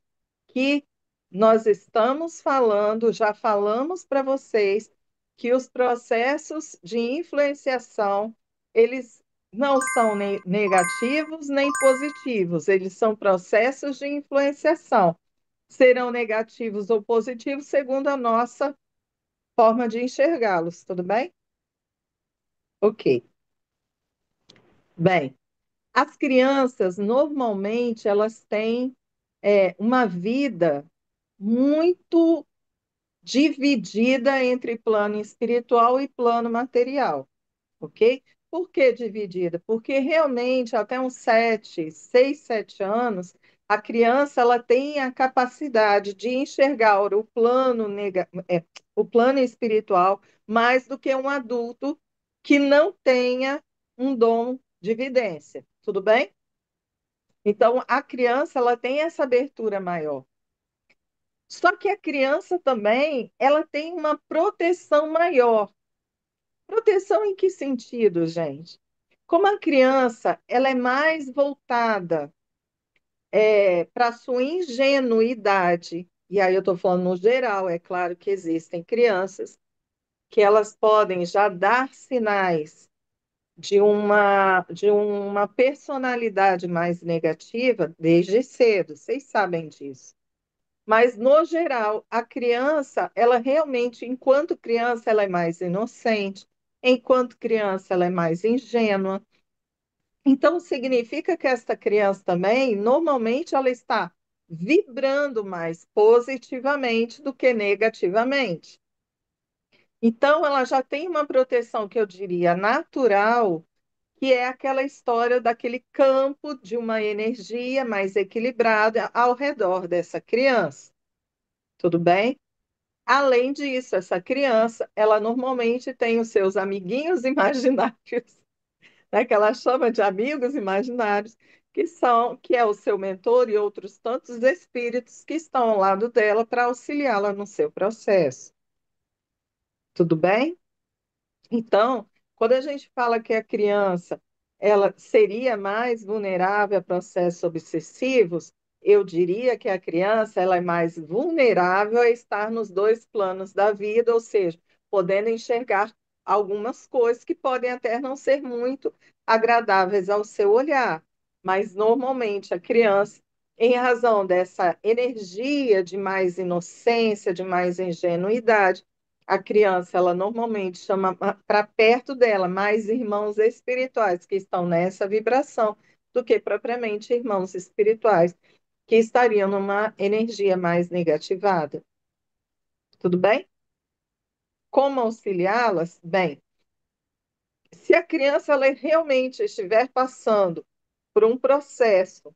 que nós estamos falando, já falamos para vocês, que os processos de influenciação, eles não são nem negativos nem positivos, eles são processos de influenciação. Serão negativos ou positivos segundo a nossa forma de enxergá-los, tudo bem? Ok. Bem, as crianças, normalmente, elas têm uma vida muito dividida entre plano espiritual e plano material, ok? Por que dividida? Porque realmente até uns 7 anos, a criança ela tem a capacidade de enxergar o plano espiritual mais do que um adulto que não tenha um dom de vidência, tudo bem? Então, a criança ela tem essa abertura maior. Só que a criança também, ela tem uma proteção maior. Proteção em que sentido, gente? Como a criança, ela é mais voltada para a sua ingenuidade, e aí eu estou falando no geral, é claro que existem crianças que elas podem já dar sinais de uma personalidade mais negativa desde cedo, vocês sabem disso. Mas, no geral, a criança, ela realmente, enquanto criança, ela é mais inocente, enquanto criança, ela é mais ingênua. Então, significa que esta criança também, normalmente, ela está vibrando mais positivamente do que negativamente. Então, ela já tem uma proteção que eu diria natural, que é aquela história daquele campo de uma energia mais equilibrada ao redor dessa criança. Tudo bem? Além disso, essa criança, ela normalmente tem os seus amiguinhos imaginários, né, que ela chama de amigos imaginários, que é o seu mentor e outros tantos espíritos que estão ao lado dela para auxiliá-la no seu processo. Tudo bem? Então, quando a gente fala que a criança ela seria mais vulnerável a processos obsessivos, eu diria que a criança ela é mais vulnerável a estar nos dois planos da vida, ou seja, podendo enxergar algumas coisas que podem até não ser muito agradáveis ao seu olhar, mas normalmente a criança, em razão dessa energia de mais inocência, de mais ingenuidade, a criança, ela normalmente chama para perto dela mais irmãos espirituais que estão nessa vibração do que propriamente irmãos espirituais que estariam numa energia mais negativada. Tudo bem? Como auxiliá-las? Bem, se a criança ela realmente estiver passando por um processo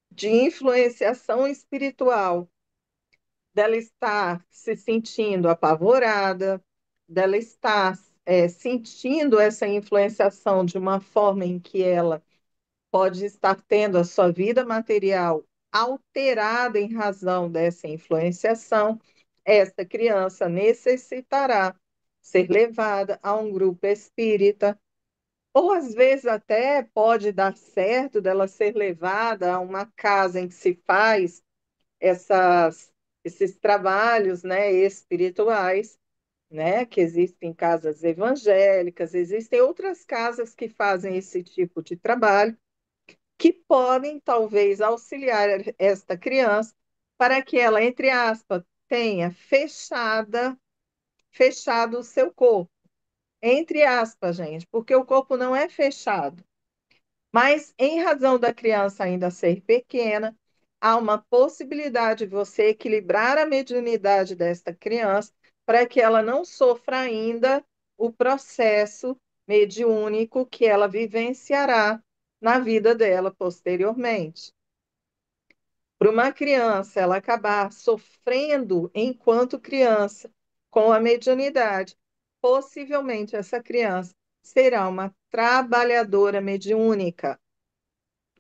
de influenciação espiritual, dela estar se sentindo apavorada, dela estar sentindo essa influenciação de uma forma em que ela pode estar tendo a sua vida material alterada em razão dessa influenciação, esta criança necessitará ser levada a um grupo espírita, ou às vezes até pode dar certo dela ser levada a uma casa em que se faz essas, esses trabalhos, né, espirituais, né, que existem casas evangélicas, existem outras casas que fazem esse tipo de trabalho, que podem talvez auxiliar esta criança para que ela, entre aspas, tenha fechado o seu corpo. Entre aspas, gente, porque o corpo não é fechado. Mas, em razão da criança ainda ser pequena, há uma possibilidade de você equilibrar a mediunidade desta criança para que ela não sofra ainda o processo mediúnico que ela vivenciará na vida dela posteriormente. Para uma criança ela acabar sofrendo enquanto criança com a mediunidade, possivelmente essa criança será uma trabalhadora mediúnica,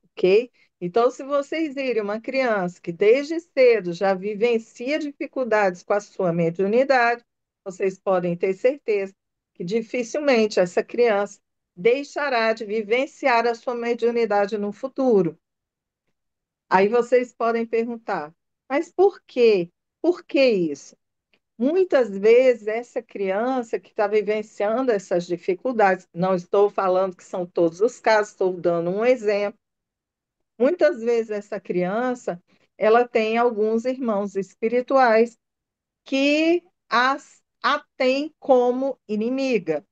ok? Então, se vocês virem uma criança que desde cedo já vivencia dificuldades com a sua mediunidade, vocês podem ter certeza que dificilmente essa criança deixará de vivenciar a sua mediunidade no futuro. Aí vocês podem perguntar, mas por quê? Por que isso? Muitas vezes essa criança que está vivenciando essas dificuldades, não estou falando que são todos os casos, estou dando um exemplo. Muitas vezes essa criança, ela tem alguns irmãos espirituais que a têm como inimiga.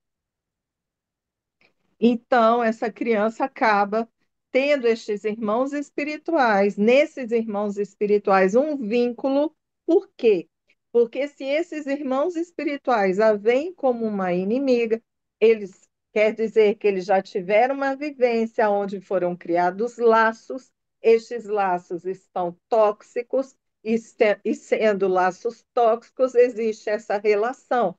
Então, essa criança acaba tendo estes irmãos espirituais, nesses irmãos espirituais, um vínculo. Por quê? Porque se esses irmãos espirituais a veem como uma inimiga, eles quer dizer que eles já tiveram uma vivência onde foram criados laços, estes laços estão tóxicos, e sendo laços tóxicos, existe essa relação.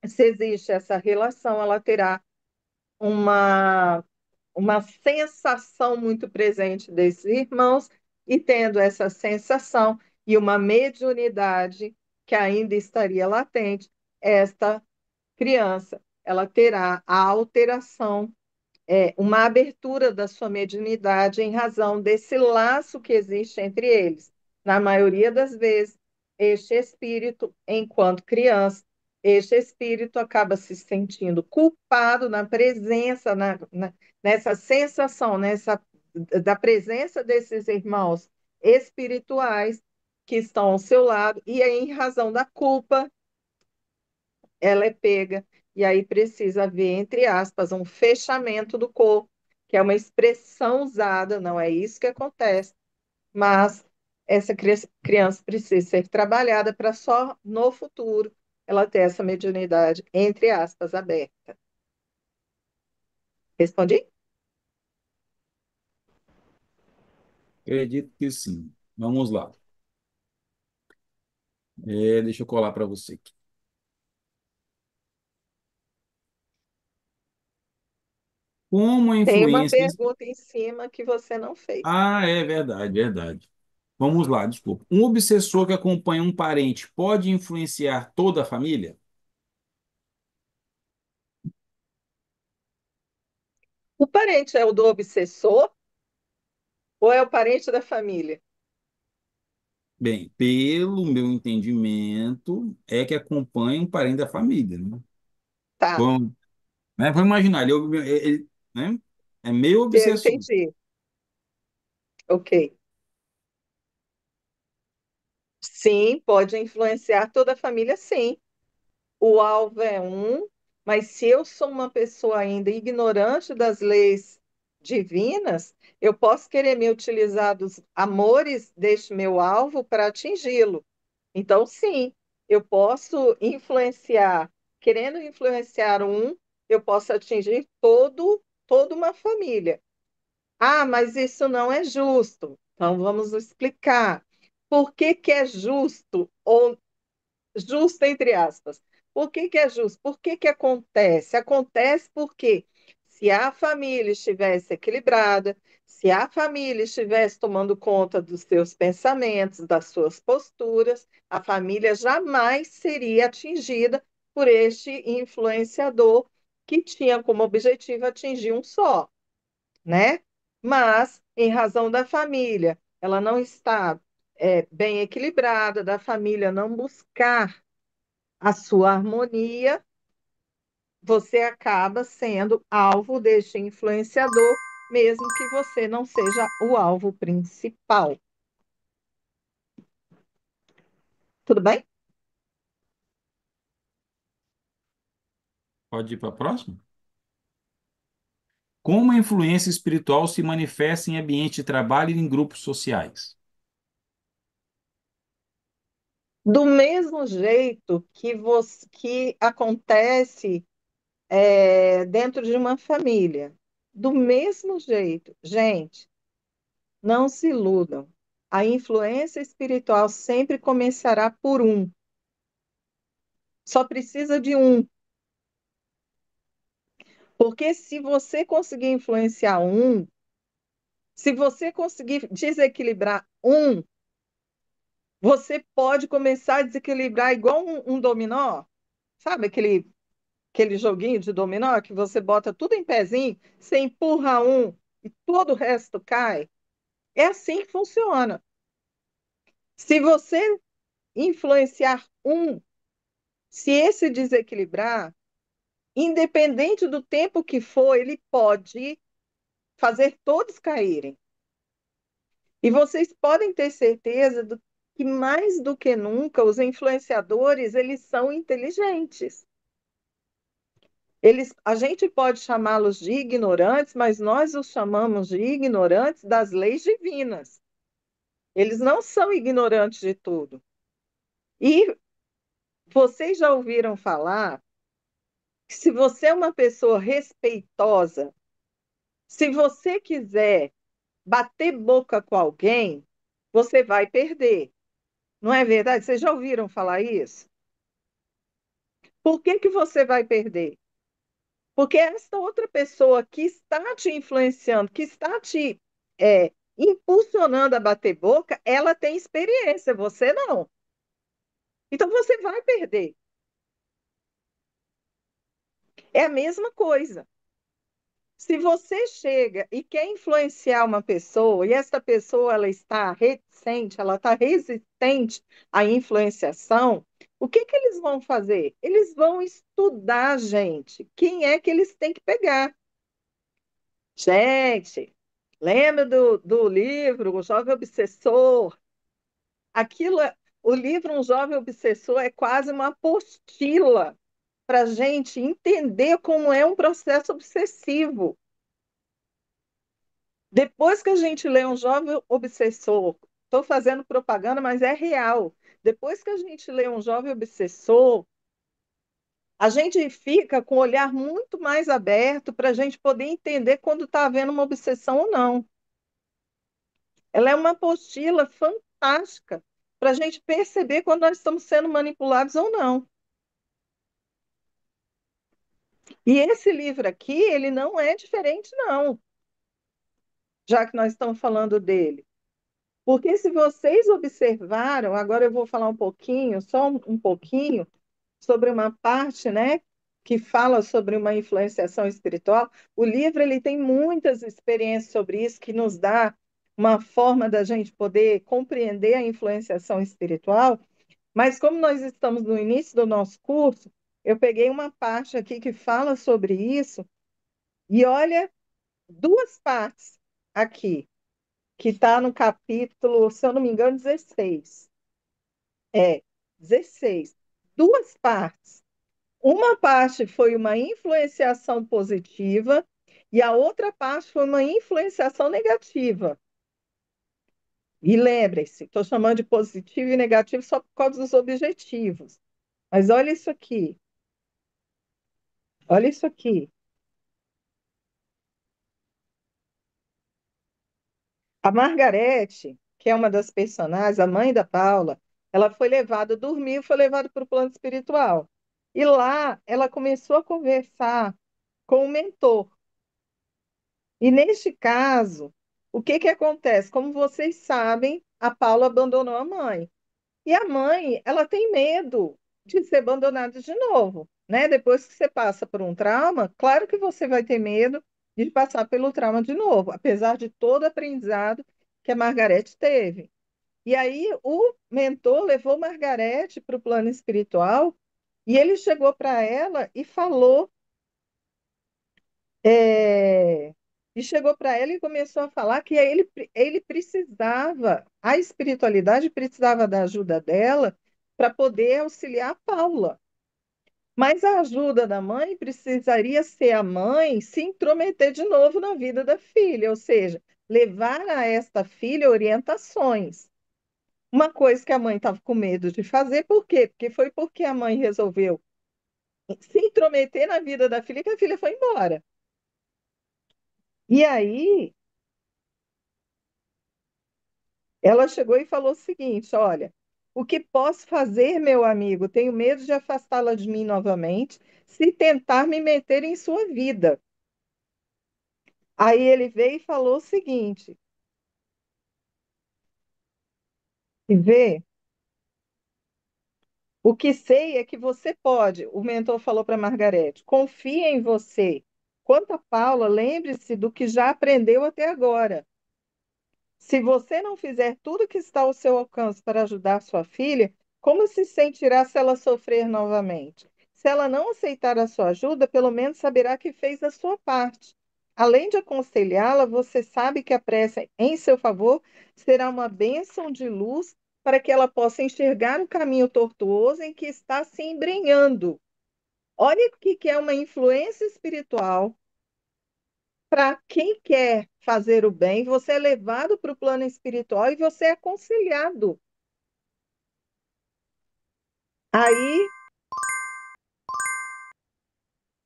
Se existe essa relação, ela terá uma, uma sensação muito presente desses irmãos, e tendo essa sensação e uma mediunidade que ainda estaria latente, esta criança ela terá a alteração, uma abertura da sua mediunidade em razão desse laço que existe entre eles. Na maioria das vezes, este espírito, enquanto criança, este espírito acaba se sentindo culpado na presença, nessa sensação, da presença desses irmãos espirituais que estão ao seu lado, e aí, em razão da culpa, ela é pega, e aí precisa haver, entre aspas, um fechamento do corpo, que é uma expressão usada, não é isso que acontece, mas essa criança precisa ser trabalhada para só no futuro ela ter essa mediunidade, entre aspas, aberta. Respondi? Acredito que sim. Vamos lá. Deixa eu colar para você aqui. Como a Tem uma influência. pergunta em cima que você não fez. Ah, é verdade, verdade. Vamos lá, desculpa. Um obsessor que acompanha um parente pode influenciar toda a família? O parente é o do obsessor ou é o parente da família? Bem, pelo meu entendimento, é que acompanha um parente da família, né? Tá, Vamos, né? Vamos imaginar, né? É meio eu obsessor. entendi. Ok. Sim, pode influenciar toda a família, sim. O alvo é um, mas se eu sou uma pessoa ainda ignorante das leis divinas, eu posso querer me utilizar dos amores deste meu alvo para atingi-lo. Então, sim, eu posso influenciar, querendo influenciar um, eu posso atingir toda uma família. Ah, mas isso não é justo. Então, vamos explicar. Por que que é justo ou justo entre aspas? Por que que é justo? Por que que acontece? Acontece porque se a família estivesse equilibrada, se a família estivesse tomando conta dos seus pensamentos, das suas posturas, a família jamais seria atingida por este influenciador que tinha como objetivo atingir um só, né? Mas, em razão da família, ela não está bem equilibrada, da família não buscar a sua harmonia, você acaba sendo alvo deste influenciador, mesmo que você não seja o alvo principal. Tudo bem? Pode ir para a próxima? Como a influência espiritual se manifesta em ambiente de trabalho e em grupos sociais? Do mesmo jeito que acontece dentro de uma família. Do mesmo jeito. Gente, não se iludam. A influência espiritual sempre começará por um. Só precisa de um. Porque se você conseguir influenciar um, se você conseguir desequilibrar um, você pode começar a desequilibrar igual um dominó. Sabe aquele joguinho de dominó que você bota tudo em pezinho, você empurra um e todo o resto cai? É assim que funciona. Se você influenciar um, se esse desequilibrar, independente do tempo que for, ele pode fazer todos caírem. E vocês podem ter certeza que mais do que nunca os influenciadores, eles são inteligentes. A gente pode chamá-los de ignorantes, mas nós os chamamos de ignorantes das leis divinas. Eles não são ignorantes de tudo. E vocês já ouviram falar que se você é uma pessoa respeitosa, se você quiser bater boca com alguém, você vai perder. Não é verdade? Vocês já ouviram falar isso? Por que que você vai perder? Porque esta outra pessoa que está te influenciando, que está te impulsionando a bater boca, ela tem experiência, você não. Então você vai perder. É a mesma coisa. Se você chega e quer influenciar uma pessoa e esta pessoa ela está reticente, ela está resistente à influenciação, O que que eles vão fazer? Eles vão estudar, gente. Quem é que eles têm que pegar? Gente, lembra do livro O Jovem Obsessor? Aquilo, o livro Um Jovem Obsessor é quase uma apostila para a gente entender como é um processo obsessivo. Depois que a gente lê Um Jovem Obsessor, estou fazendo propaganda, mas é real. Depois que a gente lê Um Jovem Obsessor, a gente fica com o olhar muito mais aberto para a gente poder entender quando está havendo uma obsessão ou não. Ela é uma apostila fantástica para a gente perceber quando nós estamos sendo manipulados ou não. E esse livro aqui, ele não é diferente, não, já que nós estamos falando dele. Porque se vocês observaram, agora eu vou falar um pouquinho, só um pouquinho, sobre uma parte, né, que fala sobre uma influenciação espiritual. O livro ele tem muitas experiências sobre isso que nos dá uma forma da gente poder compreender a influenciação espiritual. Mas como nós estamos no início do nosso curso, eu peguei uma parte aqui que fala sobre isso e olha duas partes aqui, que está no capítulo, se eu não me engano, 16. É, 16. Duas partes. Uma parte foi uma influenciação positiva e a outra parte foi uma influenciação negativa. E lembrem-se, estou chamando de positivo e negativo só por causa dos objetivos. Mas olha isso aqui, olha isso aqui. A Margarete, que é uma das personagens, a mãe da Paula, ela foi levada, dormiu, foi levada para o plano espiritual. E lá ela começou a conversar com o mentor. E neste caso, o que que acontece? Como vocês sabem, a Paula abandonou a mãe. E a mãe, ela tem medo de ser abandonada de novo, né? Depois que você passa por um trauma, claro que você vai ter medo de passar pelo trauma de novo, apesar de todo o aprendizado que a Margarete teve. E aí o mentor levou Margarete para o plano espiritual e ele chegou para ela e falou é, e chegou para ela e começou a falar que ele precisava, a espiritualidade precisava da ajuda dela para poder auxiliar a Paula. Mas a ajuda da mãe precisaria ser a mãe se intrometer de novo na vida da filha, ou seja, levar a esta filha orientações. Uma coisa que a mãe estava com medo de fazer, por quê? Porque foi porque a mãe resolveu se intrometer na vida da filha que a filha foi embora. E aí ela chegou e falou o seguinte: olha, o que posso fazer, meu amigo? Tenho medo de afastá-la de mim novamente, se tentar me meter em sua vida. Aí ele veio e falou o seguinte: vê, o que sei é que você pode, o mentor falou para Margarete, confia em você. Quanto a Paula, lembre-se do que já aprendeu até agora. Se você não fizer tudo que está ao seu alcance para ajudar sua filha, como se sentirá se ela sofrer novamente? Se ela não aceitar a sua ajuda, pelo menos saberá que fez a sua parte. Além de aconselhá-la, você sabe que a prece em seu favor será uma bênção de luz para que ela possa enxergar o caminho tortuoso em que está se embrenhando. Olha o que é uma influência espiritual para quem quer fazer o bem, você é levado para o plano espiritual e você é aconselhado. Aí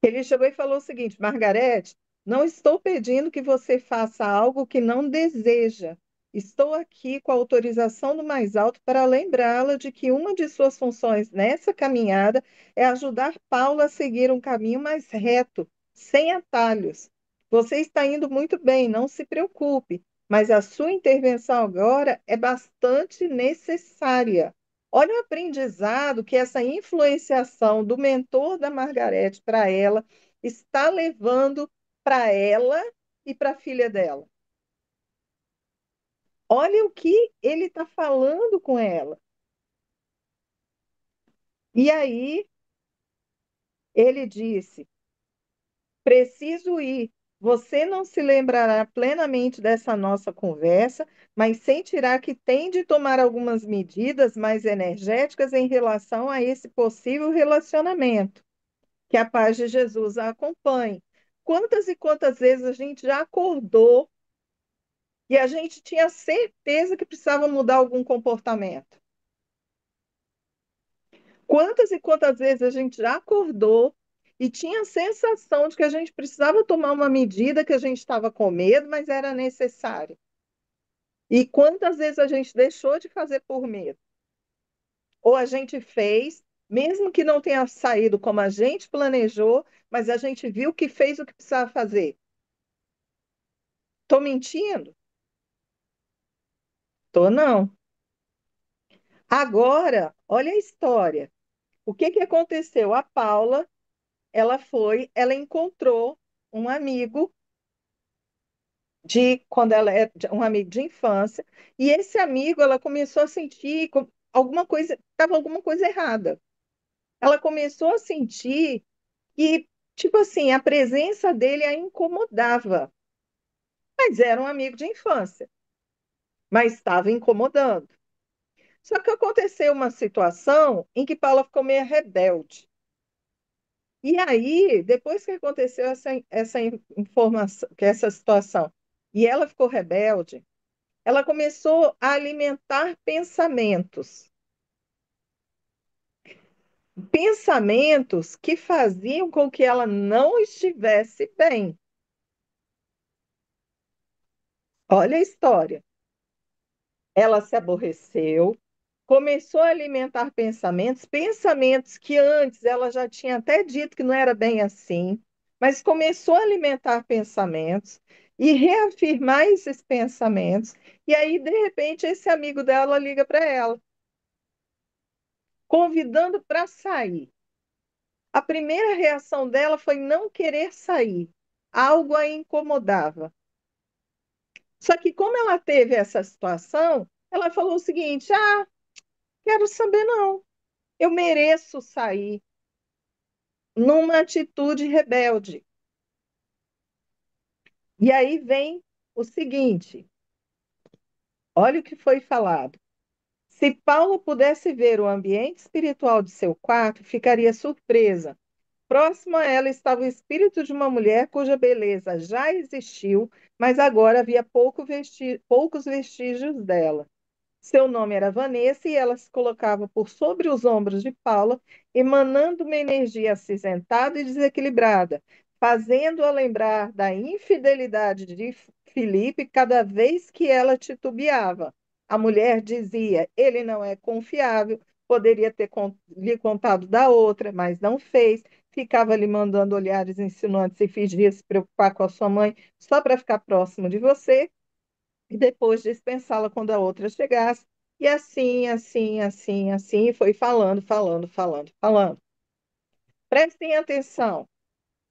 ele chegou e falou o seguinte: Margarete, não estou pedindo que você faça algo que não deseja. Estou aqui com a autorização do mais alto para lembrá-la de que uma de suas funções nessa caminhada é ajudar Paula a seguir um caminho mais reto, sem atalhos. Você está indo muito bem, não se preocupe, mas a sua intervenção agora é bastante necessária. Olha o aprendizado que essa influenciação do mentor da Margarete para ela está levando para ela e para a filha dela. Olha o que ele está falando com ela. E aí ele disse: preciso ir. Você não se lembrará plenamente dessa nossa conversa, mas sentirá que tem de tomar algumas medidas mais enérgicas em relação a esse possível relacionamento. Que a paz de Jesus a acompanhe. Quantas e quantas vezes a gente já acordou e a gente tinha certeza que precisava mudar algum comportamento? Quantas e quantas vezes a gente já acordou e tinha a sensação de que a gente precisava tomar uma medida que a gente estava com medo, mas era necessário? E quantas vezes a gente deixou de fazer por medo? Ou a gente fez, mesmo que não tenha saído como a gente planejou, mas a gente viu que fez o que precisava fazer? Estou mentindo? Estou não. Agora, olha a história. O que que aconteceu? A Paula, ela encontrou um amigo de quando ela é um amigo de infância, e esse amigo, ela começou a sentir alguma coisa, estava alguma coisa errada. Ela começou a sentir que, tipo assim, a presença dele a incomodava, mas era um amigo de infância, mas estava incomodando. Só que aconteceu uma situação em que Paula ficou meio rebelde. E aí, depois que aconteceu essa informação, que essa situação, e ela ficou rebelde, ela começou a alimentar pensamentos que faziam com que ela não estivesse bem. Olha a história. Ela se aborreceu, começou a alimentar pensamentos que antes ela já tinha até dito que não era bem assim, mas começou a alimentar pensamentos e reafirmar esses pensamentos. E aí, de repente, esse amigo dela liga para ela, convidando para sair. A primeira reação dela foi não querer sair. Algo a incomodava. Só que, como ela teve essa situação, ela falou o seguinte: ah, quero saber não. Eu mereço sair numa atitude rebelde. E aí vem o seguinte: olha o que foi falado. Se Paula pudesse ver o ambiente espiritual de seu quarto, ficaria surpresa. Próximo a ela estava o espírito de uma mulher cuja beleza já existiu, mas agora havia poucos vestígios dela. Seu nome era Vanessa e ela se colocava por sobre os ombros de Paula, emanando uma energia acinzentada e desequilibrada, fazendo-a lembrar da infidelidade de Filipe cada vez que ela titubeava. A mulher dizia: ele não é confiável, poderia ter lhe contado da outra, mas não fez. Ficava lhe mandando olhares insinuantes e fingia se preocupar com a sua mãe só para ficar próximo de você e depois dispensá-la quando a outra chegasse. E assim, assim, assim, assim, foi falando, falando, falando, falando. Prestem atenção.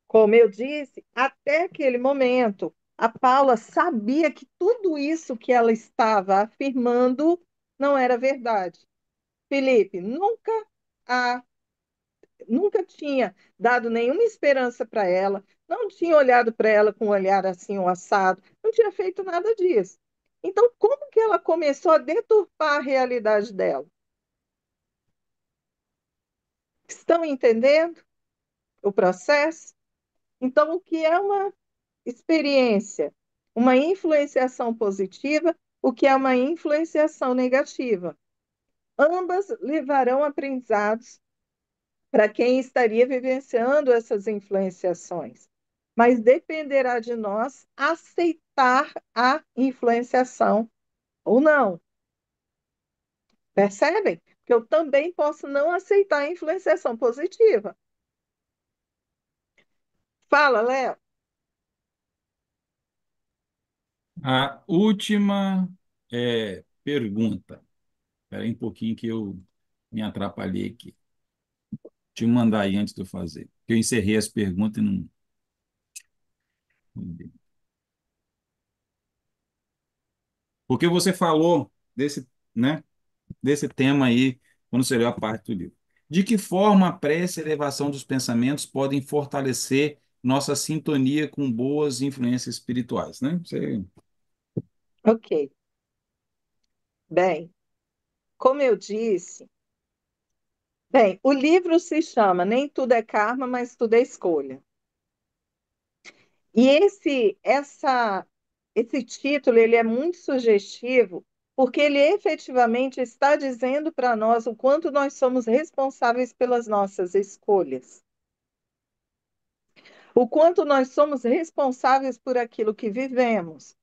Como eu disse, até aquele momento, a Paula sabia que tudo isso que ela estava afirmando não era verdade. Felipe a nunca tinha dado nenhuma esperança para ela, não tinha olhado para ela com um olhar assim, um assado, não tinha feito nada disso. Então, como que ela começou a deturpar a realidade dela? Estão entendendo o processo? Então, o que é uma experiência? Uma influenciação positiva, o que é uma influenciação negativa? Ambas levarão aprendizados para quem estaria vivenciando essas influenciações. Mas dependerá de nós aceitar a influenciação ou não. Percebem? Que eu também posso não aceitar a influenciação positiva. Fala, Léo. A última pergunta. Espera aí um pouquinho que eu me atrapalhei aqui. Deixa eu mandar aí antes de eu fazer. Eu encerrei as perguntas e não. Porque você falou desse, né, desse tema aí quando você leu a parte do livro. De que forma a prece e a elevação dos pensamentos podem fortalecer nossa sintonia com boas influências espirituais, né? Ok. Bem, como eu disse, bem, o livro se chama Nem Tudo é Karma, mas Tudo é Escolha. E esse título ele é muito sugestivo, porque ele efetivamente está dizendo para nós o quanto nós somos responsáveis pelas nossas escolhas, o quanto nós somos responsáveis por aquilo que vivemos.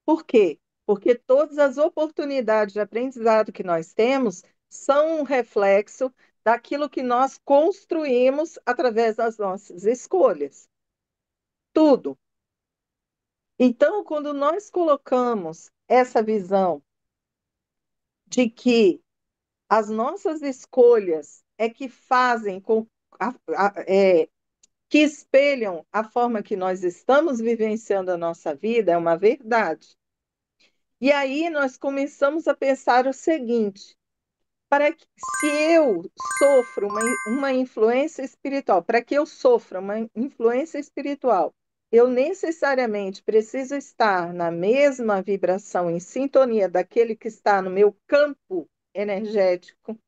Por quê? Porque todas as oportunidades de aprendizado que nós temos são um reflexo daquilo que nós construímos através das nossas escolhas. Tudo. Então, quando nós colocamos essa visão de que as nossas escolhas é que fazem com que espelham a forma que nós estamos vivenciando a nossa vida, é uma verdade. E aí nós começamos a pensar o seguinte: para que, se eu sofro uma influência espiritual, para que eu sofra uma influência espiritual, eu necessariamente preciso estar na mesma vibração, em sintonia daquele que está no meu campo energético.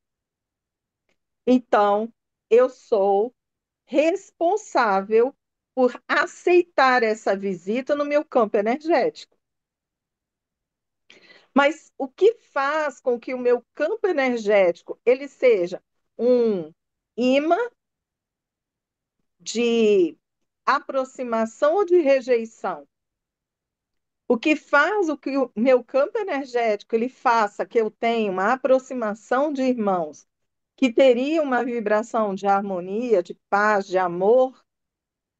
Então, eu sou responsável por aceitar essa visita no meu campo energético. Mas o que faz com que o meu campo energético ele seja um imã de aproximação ou de rejeição? O que faz o que o meu campo energético ele faça que eu tenha uma aproximação de irmãos que teria uma vibração de harmonia, de paz, de amor,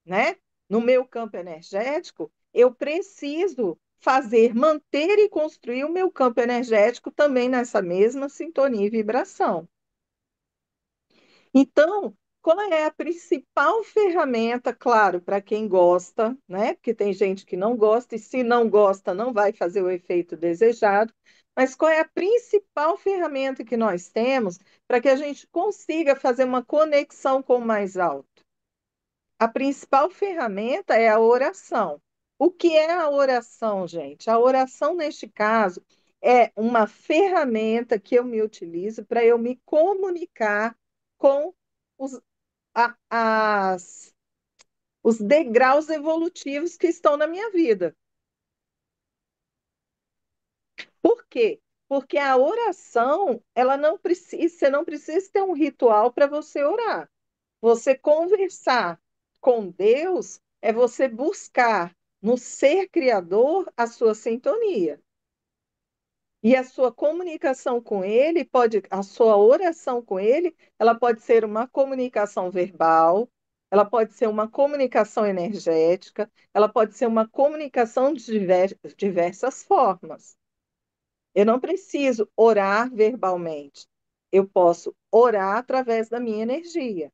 né? No meu campo energético, eu preciso fazer, manter e construir o meu campo energético também nessa mesma sintonia e vibração. Então, qual é a principal ferramenta, claro, para quem gosta, né? Porque tem gente que não gosta, e se não gosta, não vai fazer o efeito desejado. Mas qual é a principal ferramenta que nós temos para que a gente consiga fazer uma conexão com o mais alto? A principal ferramenta é a oração. O que é a oração, gente? A oração, neste caso, é uma ferramenta que eu me utilizo para eu me comunicar com os, a- as, os degraus evolutivos que estão na minha vida. Por quê? Porque a oração, ela não precisa, você não precisa ter um ritual para você orar. Você conversar com Deus é você buscar no ser criador a sua sintonia. E a sua comunicação com ele pode, a sua oração com ele, ela pode ser uma comunicação verbal, ela pode ser uma comunicação energética, ela pode ser uma comunicação de diversas formas. Eu não preciso orar verbalmente. Eu posso orar através da minha energia.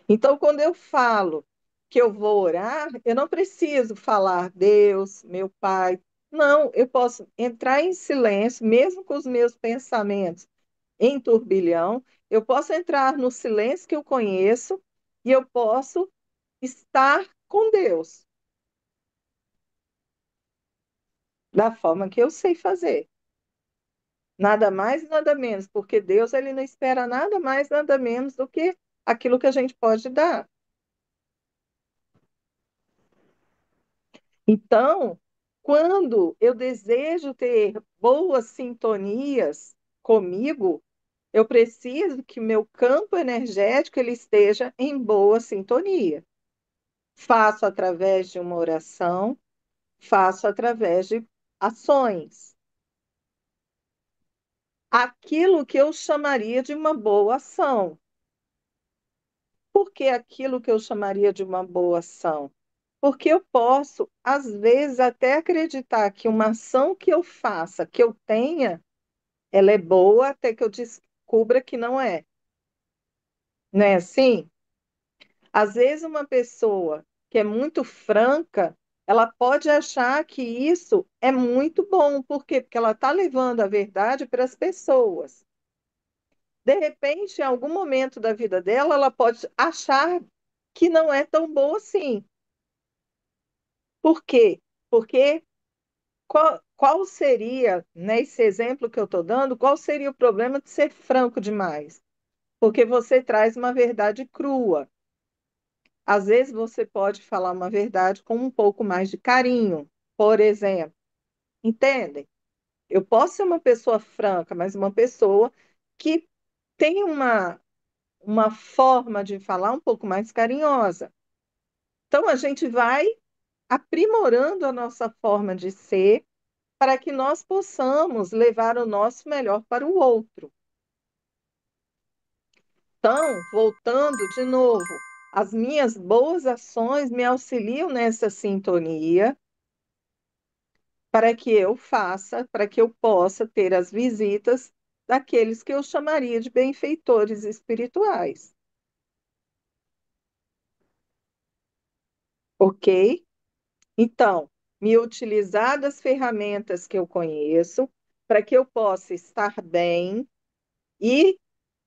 Então, quando eu falo que eu vou orar, eu não preciso falar Deus, meu Pai. Não, eu posso entrar em silêncio, mesmo com os meus pensamentos em turbilhão, eu posso entrar no silêncio que eu conheço e eu posso estar com Deus da forma que eu sei fazer. Nada mais, nada menos, porque Deus ele não espera nada mais, nada menos do que aquilo que a gente pode dar. Então, quando eu desejo ter boas sintonias comigo, eu preciso que meu campo energético ele esteja em boa sintonia. Faço através de uma oração, faço através de ações. Aquilo que eu chamaria de uma boa ação. Por que aquilo que eu chamaria de uma boa ação? Porque eu posso, às vezes, até acreditar que uma ação que eu faça, que eu tenha, ela é boa até que eu descubra que não é. Não é assim? Às vezes, uma pessoa que é muito franca, ela pode achar que isso é muito bom. Por quê? Porque ela está levando a verdade para as pessoas. De repente, em algum momento da vida dela, ela pode achar que não é tão boa assim. Por quê? Porque qual seria, nesse exemplo que eu estou dando, qual seria o problema de ser franco demais? Porque você traz uma verdade crua. Às vezes você pode falar uma verdade com um pouco mais de carinho, por exemplo. Entendem? Eu posso ser uma pessoa franca, mas uma pessoa que tem uma forma de falar um pouco mais carinhosa. Então, a gente vai aprimorando a nossa forma de ser para que nós possamos levar o nosso melhor para o outro. Então, voltando de novo, as minhas boas ações me auxiliam nessa sintonia para que eu faça, para que eu possa ter as visitas daqueles que eu chamaria de benfeitores espirituais. Ok? Então, me utilizar das ferramentas que eu conheço para que eu possa estar bem e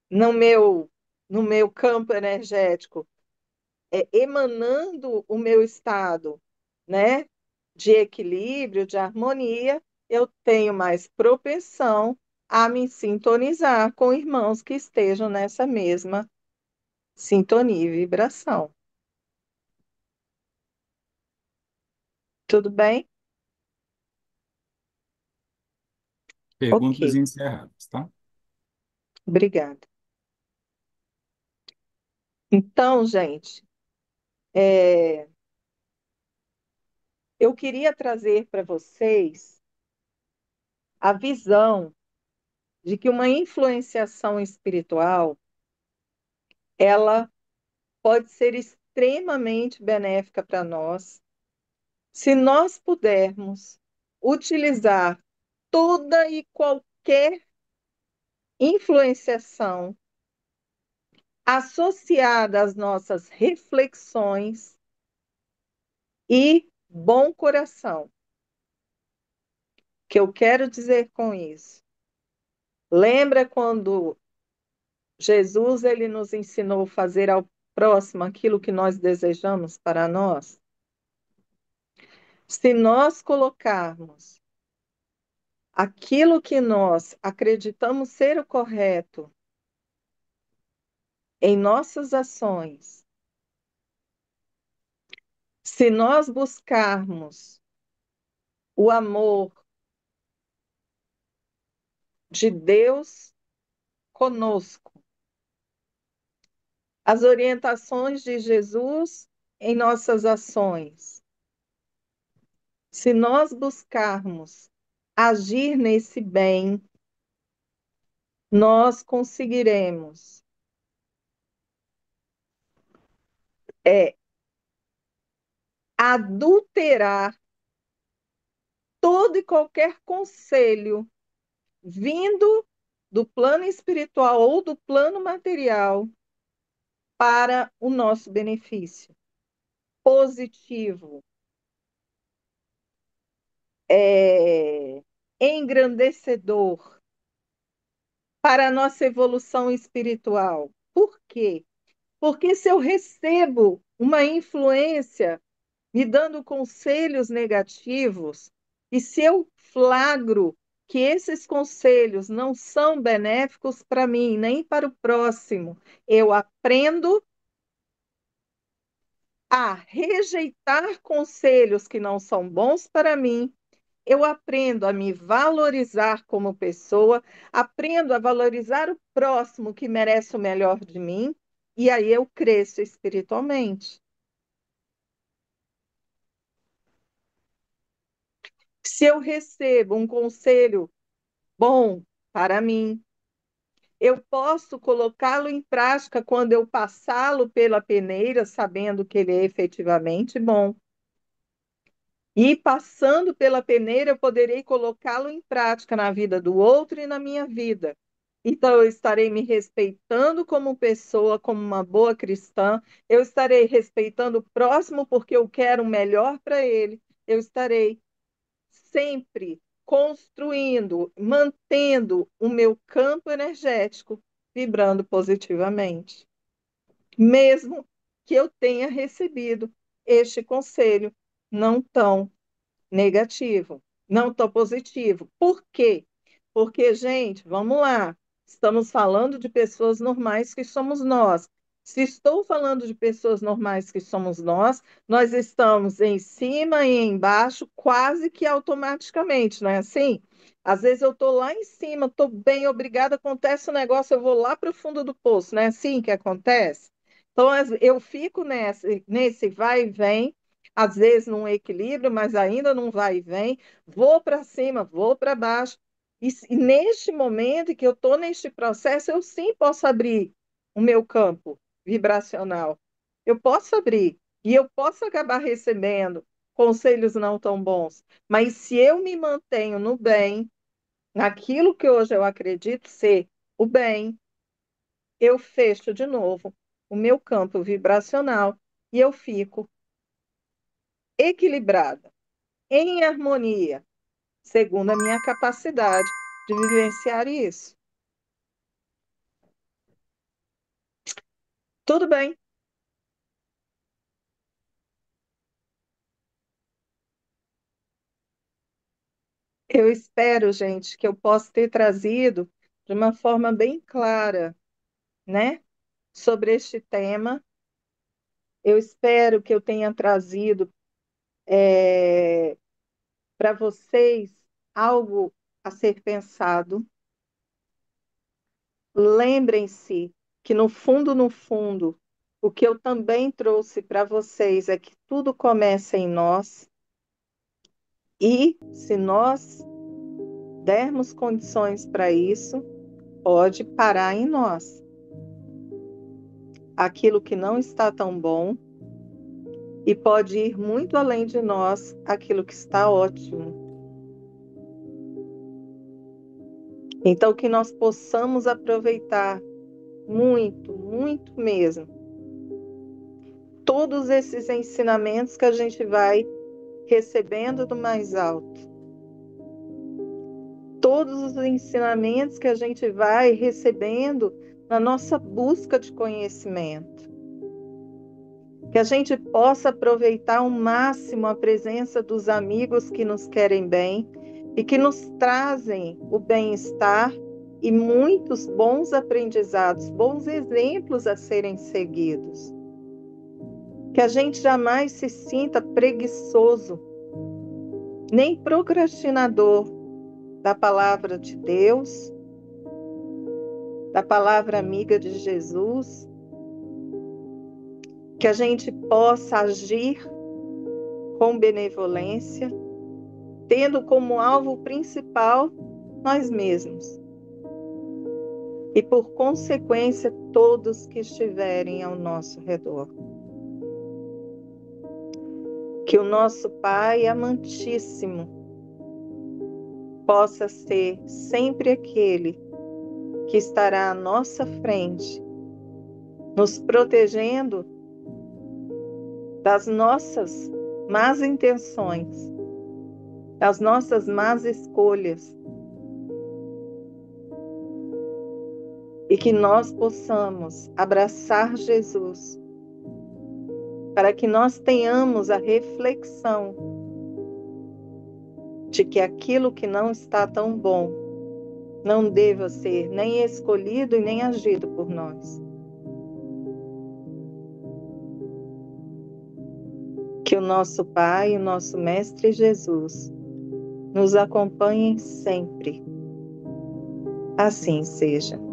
no meu campo energético, emanando o meu estado, né, de equilíbrio, de harmonia, eu tenho mais propensão a me sintonizar com irmãos que estejam nessa mesma sintonia e vibração. Tudo bem? Perguntas Ok, encerradas, tá? obrigada. Então, gente, é, eu queria trazer para vocês a visão de que uma influenciação espiritual, ela pode ser extremamente benéfica para nós, se nós pudermos utilizar toda e qualquer influenciação associada às nossas reflexões e bom coração. O que eu quero dizer com isso? Lembra quando Jesus ele nos ensinou a fazer ao próximo aquilo que nós desejamos para nós? Se nós colocarmos aquilo que nós acreditamos ser o correto em nossas ações, se nós buscarmos o amor de Deus conosco, as orientações de Jesus em nossas ações, se nós buscarmos agir nesse bem, nós conseguiremos é, adulterar todo e qualquer conselho vindo do plano espiritual ou do plano material para o nosso benefício positivo, engrandecedor para a nossa evolução espiritual. Por quê? Porque se eu recebo uma influência me dando conselhos negativos, e se eu flagro que esses conselhos não são benéficos para mim, nem para o próximo, eu aprendo a rejeitar conselhos que não são bons para mim, eu aprendo a me valorizar como pessoa, aprendo a valorizar o próximo que merece o melhor de mim, e aí eu cresço espiritualmente. Se eu recebo um conselho bom para mim, eu posso colocá-lo em prática quando eu passá-lo pela peneira, sabendo que ele é efetivamente bom. E passando pela peneira, eu poderei colocá-lo em prática na vida do outro e na minha vida. Então, eu estarei me respeitando como pessoa, como uma boa cristã, eu estarei respeitando o próximo porque eu quero o melhor para ele, eu estarei sempre construindo, mantendo o meu campo energético vibrando positivamente, mesmo que eu tenha recebido este conselho não tão negativo, não tão positivo. Por quê? Porque, gente, vamos lá, estamos falando de pessoas normais que somos nós. Se estou falando de pessoas normais que somos nós estamos em cima e embaixo quase que automaticamente, não é assim? Às vezes eu estou lá em cima, estou bem, obrigada, acontece um negócio, eu vou lá para o fundo do poço, não é assim que acontece? Então, eu fico nesse vai e vem, às vezes num equilíbrio, mas ainda não vai e vem, vou para cima, vou para baixo. E neste momento que eu estou neste processo, eu sim posso abrir o meu campo vibracional. Eu posso abrir e eu posso acabar recebendo conselhos não tão bons. Mas se eu me mantenho no bem, naquilo que hoje eu acredito ser o bem, eu fecho de novo o meu campo vibracional e eu fico equilibrada, em harmonia, segundo a minha capacidade de vivenciar isso. Tudo bem. Eu espero, gente, que eu possa ter trazido de uma forma bem clara, né, sobre este tema. Eu espero que eu tenha trazido para vocês algo a ser pensado. Lembrem-se que, no fundo, no fundo, o que eu também trouxe para vocês é que tudo começa em nós. E se nós dermos condições para isso, pode parar em nós. Aquilo que não está tão bom e pode ir muito além de nós aquilo que está ótimo. Então, que nós possamos aproveitar muito, muito mesmo, todos esses ensinamentos que a gente vai recebendo do mais alto. Todos os ensinamentos que a gente vai recebendo na nossa busca de conhecimento. Que a gente possa aproveitar ao máximo a presença dos amigos que nos querem bem e que nos trazem o bem-estar e muitos bons aprendizados, bons exemplos a serem seguidos. Que a gente jamais se sinta preguiçoso, nem procrastinador da palavra de Deus, da palavra amiga de Jesus, que a gente possa agir com benevolência, tendo como alvo principal nós mesmos. E, por consequência, todos que estiverem ao nosso redor. Que o nosso Pai amantíssimo possa ser sempre aquele que estará à nossa frente, nos protegendo das nossas más intenções, das nossas más escolhas, e que nós possamos abraçar Jesus, para que nós tenhamos a reflexão de que aquilo que não está tão bom não deva ser nem escolhido e nem agido por nós. Que o nosso Pai, o nosso Mestre Jesus, nos acompanhem sempre. Assim seja.